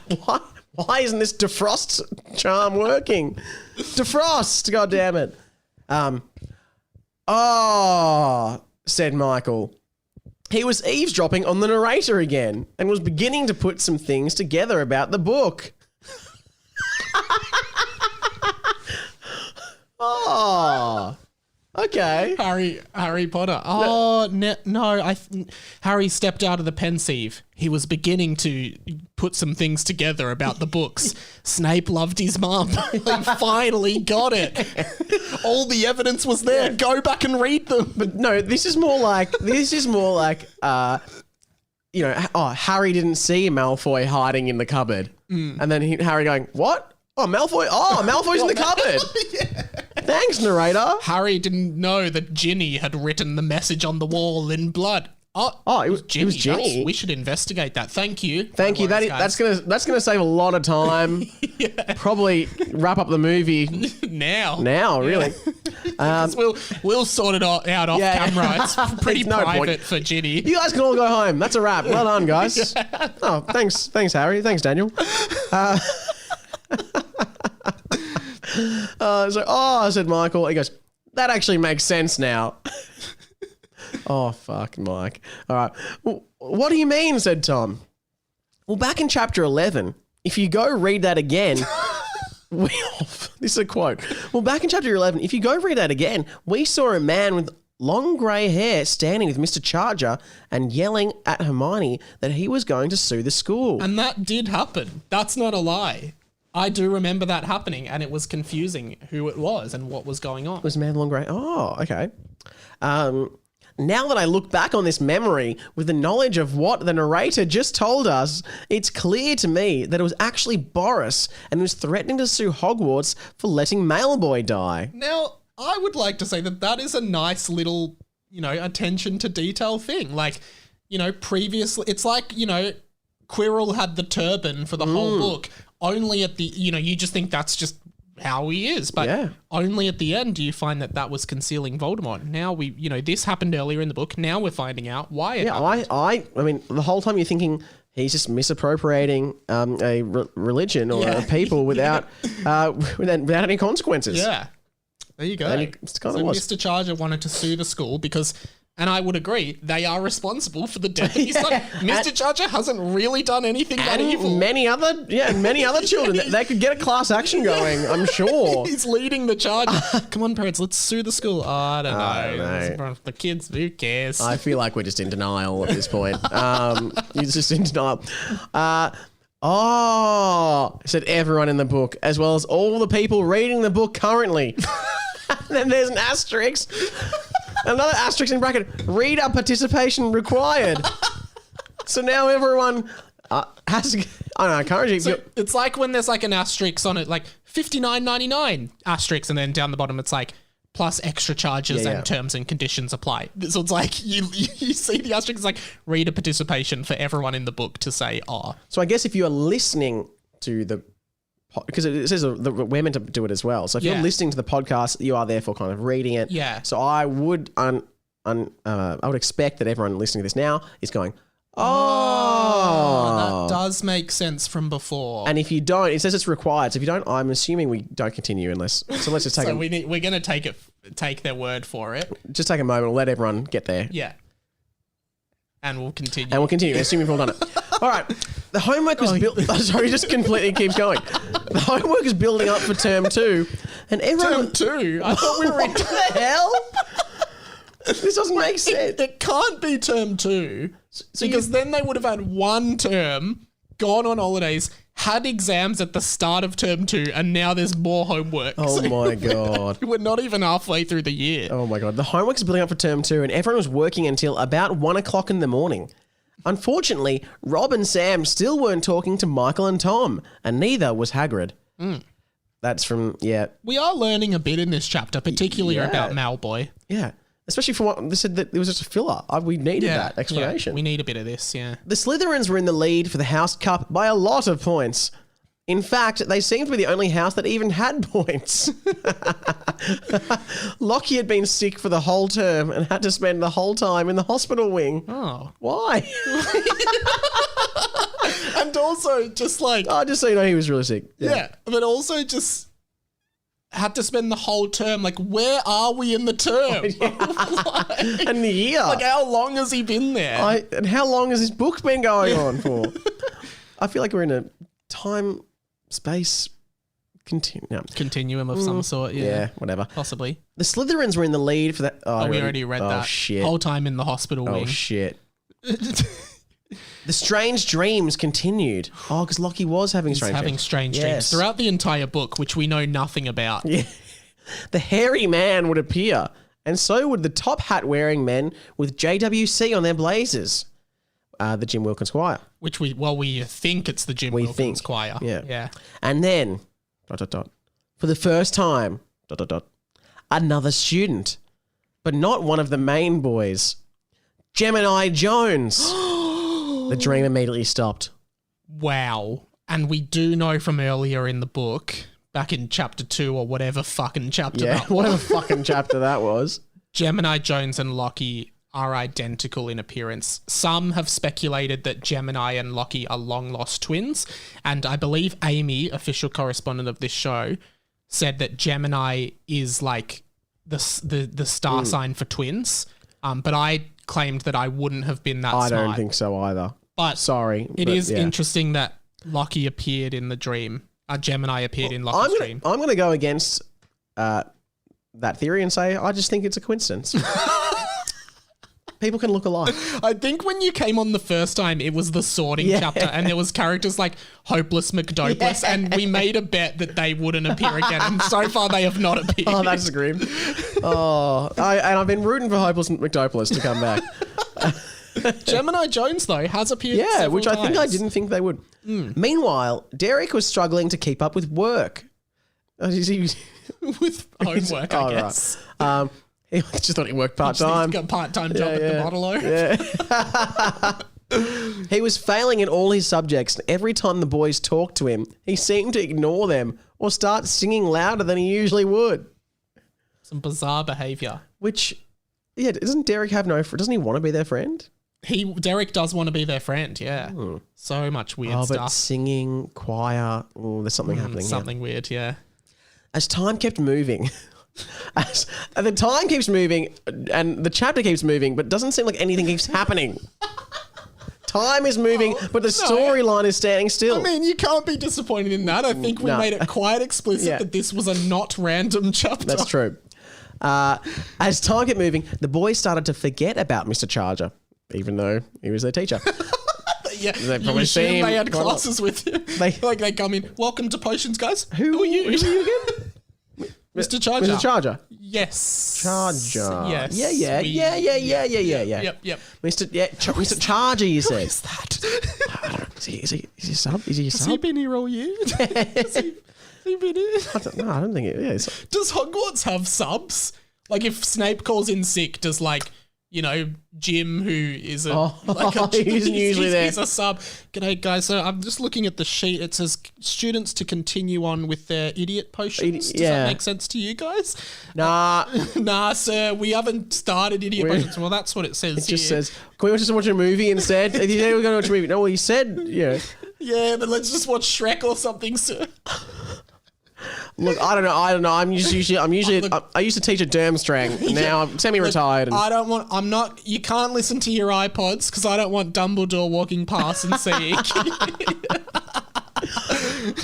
Speaker 2: Why isn't this defrost charm working? Defrost, God damn it. Said Michael. He was eavesdropping on the narrator again and was beginning to put some things together about the book. Okay.
Speaker 1: Harry Potter. Harry stepped out of the pensieve. He was beginning to put some things together about the books. Snape loved his mum. He finally got it. All the evidence was there. Go back and read them.
Speaker 2: But no, this is more like Harry didn't see Malfoy hiding in the cupboard. And then Harry going, what? Oh, Malfoy. Oh, Malfoy's in the cupboard. Yeah. Thanks, narrator.
Speaker 1: Harry didn't know that Ginny had written the message on the wall in blood. It was Ginny. We should investigate that. Thank you.
Speaker 2: Thank you. That's gonna save a lot of time. Yeah. Probably wrap up the movie now, really.
Speaker 1: We'll sort it out off camera. It's pretty private for Ginny.
Speaker 2: You guys can all go home. That's a wrap. Well done, guys. Yeah. Oh, thanks, Harry. Thanks, Daniel. Said Michael. He goes, that actually makes sense now. Oh, fuck, Mike. All right. Well, what do you mean, said Tom. Well, back in chapter 11, if you go read that again, this is a quote. Well, back in chapter 11, if you go read that again, we saw a man with long grey hair standing with Mr. Charger and yelling at Hermione that he was going to sue the school.
Speaker 1: And that did happen. That's not a lie. I do remember that happening, and it was confusing who it was and what was going on.
Speaker 2: It was a man with long grey. Oh, okay. Now that I look back on this memory with the knowledge of what the narrator just told us, it's clear to me that it was actually Boris and was threatening to sue Hogwarts for letting Mailboy die.
Speaker 1: Now, I would like to say that is a nice little, attention to detail thing. Like, previously, it's like, Quirrell had the turban for the whole book. Only at the, you just think that's just how he is. But only at the end do you find that was concealing Voldemort. Now this happened earlier in the book. Now we're finding out why it happened. I mean, the whole time you're thinking he's just misappropriating a religion or a people without any consequences. Yeah. There you go.
Speaker 2: It's kind of
Speaker 1: Mr. Charger wanted to sue the school because And I would agree, they are responsible for the death of his son. Mr. Judger hasn't really done anything that evil.
Speaker 2: Many other children. They could get a class action going, I'm sure.
Speaker 1: He's leading the charge. Come on, parents, let's sue the school. Oh, I don't know. The kids, who cares?
Speaker 2: I feel like we're just in denial at this point. You're just in denial. Said everyone in the book, as well as all the people reading the book currently. And then there's an asterisk. Another asterisk in bracket. Reader participation required. So now everyone has to... I don't know, encourage you.
Speaker 1: It's like when there's like an asterisk on it, like $59.99 asterisk, and then down the bottom it's like plus extra charges and terms and conditions apply. So it's like you see the asterisk, it's like reader participation for everyone in the book to say,
Speaker 2: So I guess if you are listening to the... Because it says that we're meant to do it as well. So if you're listening to the podcast, you are therefore kind of reading it.
Speaker 1: Yeah.
Speaker 2: So I would I would expect that everyone listening to this now is going,
Speaker 1: that does make sense from before.
Speaker 2: And if you don't, it says it's required. So if you don't, I'm assuming we don't continue unless. So let's just take.
Speaker 1: We're going to take their word for it.
Speaker 2: Just take a moment. We'll let everyone get there.
Speaker 1: Yeah. And we'll continue.
Speaker 2: Assuming we've all done it. All right. The homework was built. Sorry, it just completely keeps going. The homework is building up for term 2, and everyone.
Speaker 1: Term 2. I thought we were in.
Speaker 2: What the hell? This doesn't make sense.
Speaker 1: It can't be term 2 because then they would have had one term, gone on holidays, had exams at the start of term 2, and now there's more homework.
Speaker 2: Oh my God.
Speaker 1: We're not even halfway through the year.
Speaker 2: Oh my God. The homework is building up for term 2, and everyone was working until about 1 o'clock in the morning. Unfortunately, Rob and Sam still weren't talking to Michael and Tom, and neither was Hagrid. That's from,
Speaker 1: We are learning a bit in this chapter, particularly about Malboy.
Speaker 2: Yeah. Especially for what they said that it was just a filler. We needed that explanation.
Speaker 1: Yeah, we need a bit of this, yeah.
Speaker 2: The Slytherins were in the lead for the House Cup by a lot of points. In fact, they seemed to be the only house that even had points. Lockie had been sick for the whole term and had to spend the whole time in the hospital wing.
Speaker 1: Oh.
Speaker 2: Why?
Speaker 1: And also just like...
Speaker 2: just so you know, he was really sick.
Speaker 1: Yeah, but also just... had to spend the whole term. Like, where are we in the term?
Speaker 2: And the year.
Speaker 1: Like, how long has he been there?
Speaker 2: And how long has this book been going on for? I feel like we're in a time, space,
Speaker 1: continuum of some sort.
Speaker 2: Yeah, whatever.
Speaker 1: Possibly.
Speaker 2: The Slytherins were in the lead for that.
Speaker 1: We already read that.
Speaker 2: Oh, shit.
Speaker 1: Whole time in the hospital wing.
Speaker 2: Oh, shit. The strange dreams continued. Oh, because Lockie was having strange
Speaker 1: dreams throughout the entire book, which we know nothing about.
Speaker 2: Yeah. The hairy man would appear, and so would the top hat-wearing men with JWC on their blazers. The Jim Wilkins Choir.
Speaker 1: Which we think it's the Jim Wilkins Choir.
Speaker 2: Yeah. And then, ... for the first time, ... another student, but not one of the main boys. Gemini Jones. The dream immediately stopped.
Speaker 1: Wow. And we do know from earlier in the book, back in chapter 2 or whatever fucking chapter that was.
Speaker 2: Whatever fucking chapter that was.
Speaker 1: Gemini Jones and Lockie are identical in appearance. Some have speculated that Gemini and Lockie are long-lost twins, and I believe Amy, official correspondent of this show, said that Gemini is like the star sign for twins, but I claimed that I wouldn't have been that smart.
Speaker 2: I don't think so either.
Speaker 1: But
Speaker 2: sorry.
Speaker 1: It is interesting that Lockie appeared in the dream. Gemini appeared in Lockie's dream.
Speaker 2: I'm going to go against that theory and say I just think it's a coincidence. People can look alike.
Speaker 1: I think when you came on the first time, it was the sorting chapter, and there was characters like Hopeless McDopeless, and we made a bet that they wouldn't appear again, and so far they have not appeared.
Speaker 2: Oh, that's grim. And I've been rooting for Hopeless McDopeless to come back.
Speaker 1: Gemini Jones, though, has appeared
Speaker 2: which
Speaker 1: times.
Speaker 2: I think I didn't think they would. Meanwhile, Derek was struggling to keep up with work.
Speaker 1: With homework, I guess.
Speaker 2: Right. He just thought he worked part-time.
Speaker 1: He's got a part-time job at the Bottle-O.
Speaker 2: Yeah. He was failing in all his subjects. Every time the boys talked to him, he seemed to ignore them or start singing louder than he usually would.
Speaker 1: Some bizarre behaviour.
Speaker 2: Which, doesn't Derek have doesn't he want to be their friend?
Speaker 1: Derek does want to be their friend, yeah. So much weird stuff.
Speaker 2: But singing, choir, there's something happening
Speaker 1: Something weird, yeah.
Speaker 2: As time kept moving... And the time keeps moving and the chapter keeps moving, but it doesn't seem like anything keeps happening. Time is moving, but the storyline is standing still.
Speaker 1: I mean, you can't be disappointed in that. I think we made it quite explicit that this was a not random chapter.
Speaker 2: That's true. As time kept moving, the boys started to forget about Mr. Charger, even though he was their teacher.
Speaker 1: Yeah,
Speaker 2: they
Speaker 1: probably they had classes with him. They come in. Welcome to potions, guys.
Speaker 2: Who are you? Who are you again?
Speaker 1: Mr. Charger.
Speaker 2: Mr. Charger.
Speaker 1: Yes.
Speaker 2: Charger.
Speaker 1: Yes.
Speaker 2: Yeah.
Speaker 1: Yep.
Speaker 2: Mr. Charger, you said.
Speaker 1: Who is that?
Speaker 2: I don't know. Is he a sub? Is he a sub?
Speaker 1: Has he been here all year? Has he been here?
Speaker 2: I don't think it is.
Speaker 1: Does Hogwarts have subs? Like if Snape calls in sick, does Jim, who is
Speaker 2: he's usually there.
Speaker 1: He's a sub. G'day, guys. So I'm just looking at the sheet. It says students to continue on with their idiot potions. Does that make sense to you guys?
Speaker 2: Nah,
Speaker 1: sir. We haven't started idiot potions. Well, that's what it says.
Speaker 2: It just says, "Can we just watch a movie instead?" You said we're going to watch a movie. No, well, you said,
Speaker 1: Yeah, but let's just watch Shrek or something, sir.
Speaker 2: Look, I don't know. I used to teach at Durmstrang. Now I'm semi-retired.
Speaker 1: You can't listen to your iPods because I don't want Dumbledore walking past and seeing.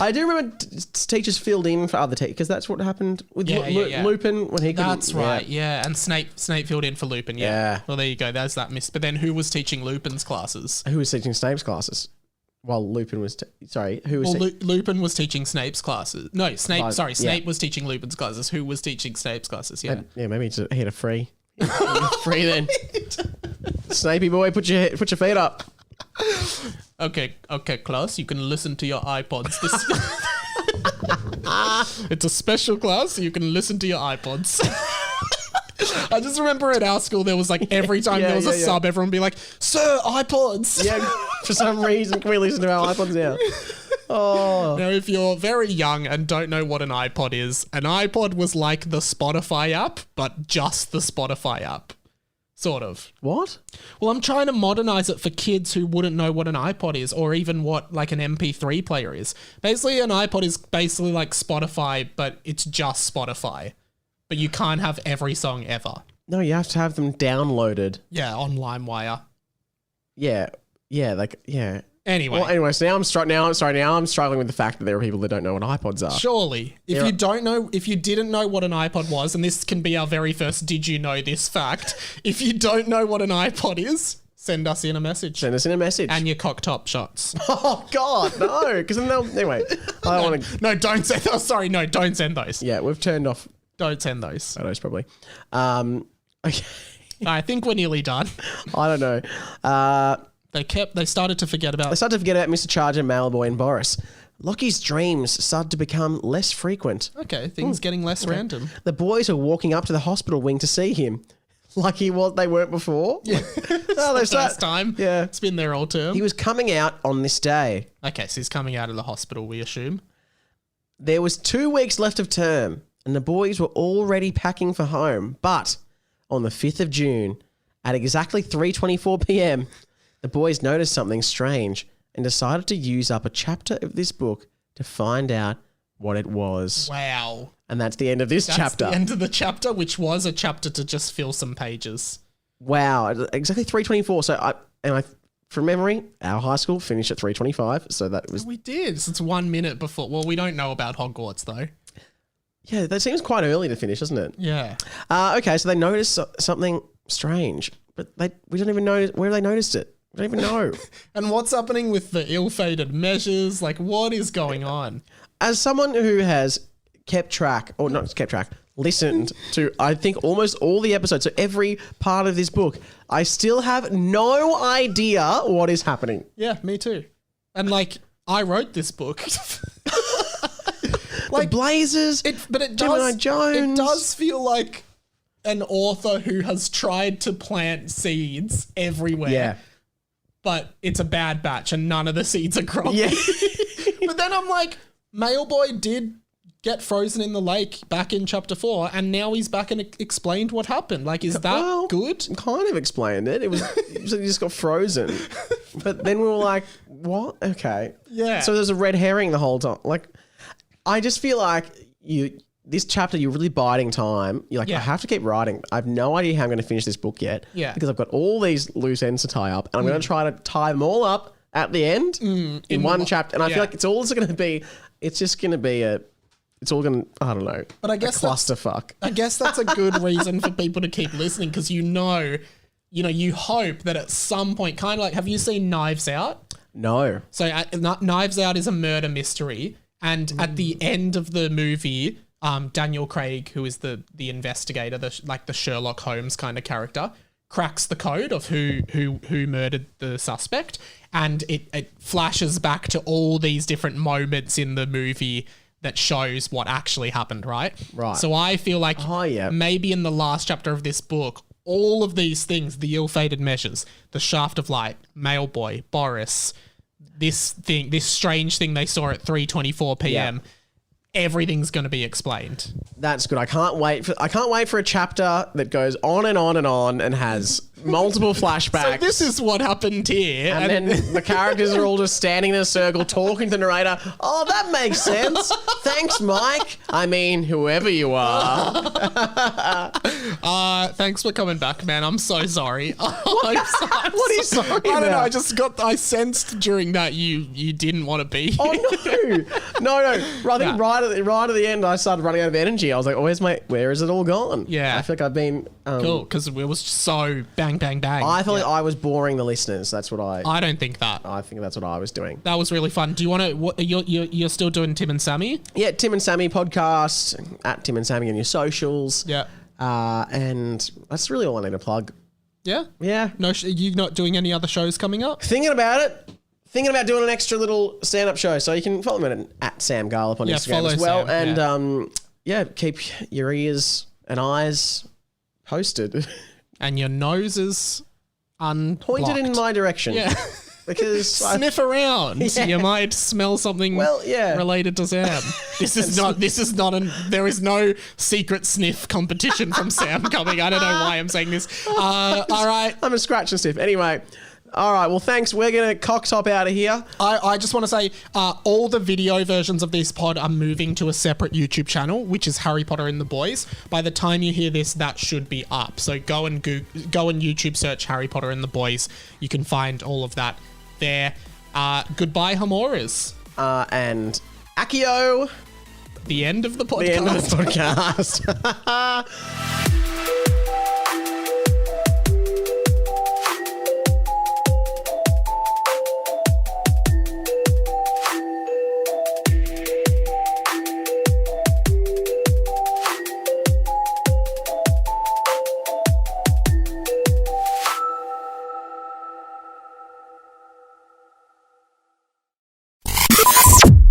Speaker 2: I do remember teachers filled in for other teachers because that's what happened with Lupin when he couldn't.
Speaker 1: That's right, yeah. And Snape filled in for Lupin, yeah. Well, there you go. There's that miss. But then who was teaching Lupin's classes?
Speaker 2: Who was teaching Snape's classes? While Lupin was...
Speaker 1: Lupin was teaching Snape's classes. No, Snape was teaching Lupin's classes. Who was teaching Snape's classes? Yeah.
Speaker 2: Maybe he had a free. Free then. Snapey boy, put your feet up.
Speaker 1: Okay, class, you can listen to your iPods. It's a special class, so you can listen to your iPods. I just remember at our school there was every time there was a sub, everyone would be like, "Sir, iPods."
Speaker 2: Yeah, for some reason, can we listen to our iPods now? Oh.
Speaker 1: Now, if you're very young and don't know what an iPod was like the Spotify app, but just the Spotify app. Sort of.
Speaker 2: What?
Speaker 1: Well, I'm trying to modernize it for kids who wouldn't know what an iPod is or even what an MP3 player is. Basically, an iPod is basically like Spotify, but it's just Spotify. But you can't have every song ever.
Speaker 2: No, you have to have them downloaded.
Speaker 1: Yeah, on LimeWire.
Speaker 2: Yeah.
Speaker 1: Anyway.
Speaker 2: So now I'm struggling with the fact that there are people that don't know what iPods are.
Speaker 1: Surely, if you didn't know what an iPod was, and this can be our very first "Did you know this" fact? If you don't know what an iPod is, send us in a message. And your cock top shots.
Speaker 2: Oh God, no! Because then anyway, I don't want to.
Speaker 1: No, don't send those. Sorry, no, don't send those.
Speaker 2: Yeah, we've turned off.
Speaker 1: Don't send those.
Speaker 2: Photos probably. Okay.
Speaker 1: I think we're nearly done.
Speaker 2: I don't know.
Speaker 1: They started to forget about
Speaker 2: Mr. Charger, Malboy, and Boris. Lockie's dreams started to become less frequent.
Speaker 1: Okay, things getting less random.
Speaker 2: The boys are walking up to the hospital wing to see him. Like they weren't before.
Speaker 1: Yeah. It's the first time.
Speaker 2: Yeah.
Speaker 1: It's been there all term.
Speaker 2: He was coming out on this day.
Speaker 1: Okay, so he's coming out of the hospital, we assume.
Speaker 2: There was 2 weeks left of term, and the boys were already packing for home. But on the 5th of June, at exactly 3:24 p.m., the boys noticed something strange and decided to use up a chapter of this book to find out what it was.
Speaker 1: Wow.
Speaker 2: And that's the end of this chapter.
Speaker 1: That's the end of the chapter, which was a chapter to just fill some pages.
Speaker 2: Wow. Exactly 3:24. So from memory, our high school finished at 3:25. So that was...
Speaker 1: We did. So it's 1 minute before. Well, we don't know about Hogwarts though.
Speaker 2: Yeah, that seems quite early to finish, doesn't it?
Speaker 1: Yeah.
Speaker 2: Okay, so they noticed something strange, but we don't even know where they noticed it. I don't even know.
Speaker 1: And what's happening with the ill-fated measures? What is going on?
Speaker 2: As someone who has listened to, I think, almost all the episodes, so every part of this book, I still have no idea what is happening.
Speaker 1: Yeah, me too. And I wrote this book.
Speaker 2: The Blazers, Gemini Jones.
Speaker 1: It does feel like an author who has tried to plant seeds everywhere.
Speaker 2: Yeah.
Speaker 1: But it's a bad batch and none of the seeds are growing.
Speaker 2: Yeah.
Speaker 1: But then I'm like, Mailboy did get frozen in the lake back in chapter 4 and now he's back and explained what happened. Is that good?
Speaker 2: Kind of explained it. It was he just got frozen. But then we were like, what? Okay.
Speaker 1: Yeah.
Speaker 2: So there's a red herring the whole time. I just feel like this chapter, you're really biding time. You're like, I have to keep writing. I have no idea how I'm going to finish this book yet.
Speaker 1: Yeah.
Speaker 2: Because I've got all these loose ends to tie up. And I'm going to try to tie them all up at the end in one chapter. And I feel like it's all going to be, it's just going to be it's all going to, I don't know,
Speaker 1: but I guess
Speaker 2: a clusterfuck.
Speaker 1: I guess that's a good reason for people to keep listening because you hope that at some point, kind of like, have you seen Knives Out?
Speaker 2: No.
Speaker 1: So Knives Out is a murder mystery. And at the end of the movie, Daniel Craig, who is the investigator, the Sherlock Holmes kind of character, cracks the code of who murdered the suspect, and it flashes back to all these different moments in the movie that shows what actually happened, right?
Speaker 2: Right.
Speaker 1: So I feel like maybe in the last chapter of this book, all of these things, the ill-fated measures, the shaft of light, mail boy, Boris, this strange thing they saw at 3:24 p.m. Everything's going to be explained.
Speaker 2: That's good. I can't wait for a chapter that goes on and on and on and has multiple flashbacks.
Speaker 1: So this is what happened here.
Speaker 2: And then the characters are all just standing in a circle talking to the narrator. Oh, that makes sense. Thanks, Mike. I mean, whoever you are.
Speaker 1: Thanks for coming back, man. I'm so sorry.
Speaker 2: What are you sorry about?
Speaker 1: I don't know. I sensed during that you didn't want to be here.
Speaker 2: Oh, no. I think right at the end, I started running out of energy. I was like, where is it all gone?
Speaker 1: Yeah.
Speaker 2: I feel like I've been...
Speaker 1: cool, because it was so bang, bang, bang.
Speaker 2: I feel like I was boring the listeners. That's what
Speaker 1: I don't think that.
Speaker 2: I think that's what I was doing.
Speaker 1: That was really fun. Do you want to... You're still doing Tim and Sammy?
Speaker 2: Yeah, Tim and Sammy podcast, at Tim and Sammy on your socials.
Speaker 1: Yeah.
Speaker 2: And that's really all I need to plug.
Speaker 1: Yeah?
Speaker 2: Yeah.
Speaker 1: No, you're not doing any other shows coming up?
Speaker 2: Thinking about it. Thinking about doing an extra little stand-up show. So you can follow me at Sam Garlepp on Instagram as well.
Speaker 1: Sam,
Speaker 2: and keep your ears and eyes posted.
Speaker 1: And your noses
Speaker 2: pointed in my direction.
Speaker 1: Yeah.
Speaker 2: Because
Speaker 1: sniff around. Yeah. You might smell something related to Sam. There is no secret sniff competition from Sam coming. I don't know why I'm saying this. All right.
Speaker 2: I'm a scratch and sniff. Anyway. All right, well, thanks. We're going to cock top out of here.
Speaker 1: I just want to say all the video versions of this pod are moving to a separate YouTube channel, which is Harry Potter and the Boys. By the time you hear this, that should be up. So go and YouTube search Harry Potter and the Boys. You can find all of that there. Goodbye, Hamoras.
Speaker 2: And Accio.
Speaker 1: The end of the podcast.
Speaker 2: The end of the podcast.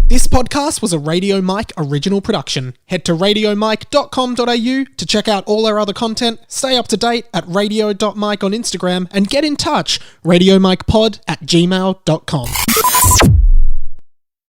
Speaker 1: This podcast was a Radio Mike original production. Head to radiomike.com.au to check out all our other content, stay up to date at radio.mike on Instagram, and get in touch, radiomikepod@gmail.com.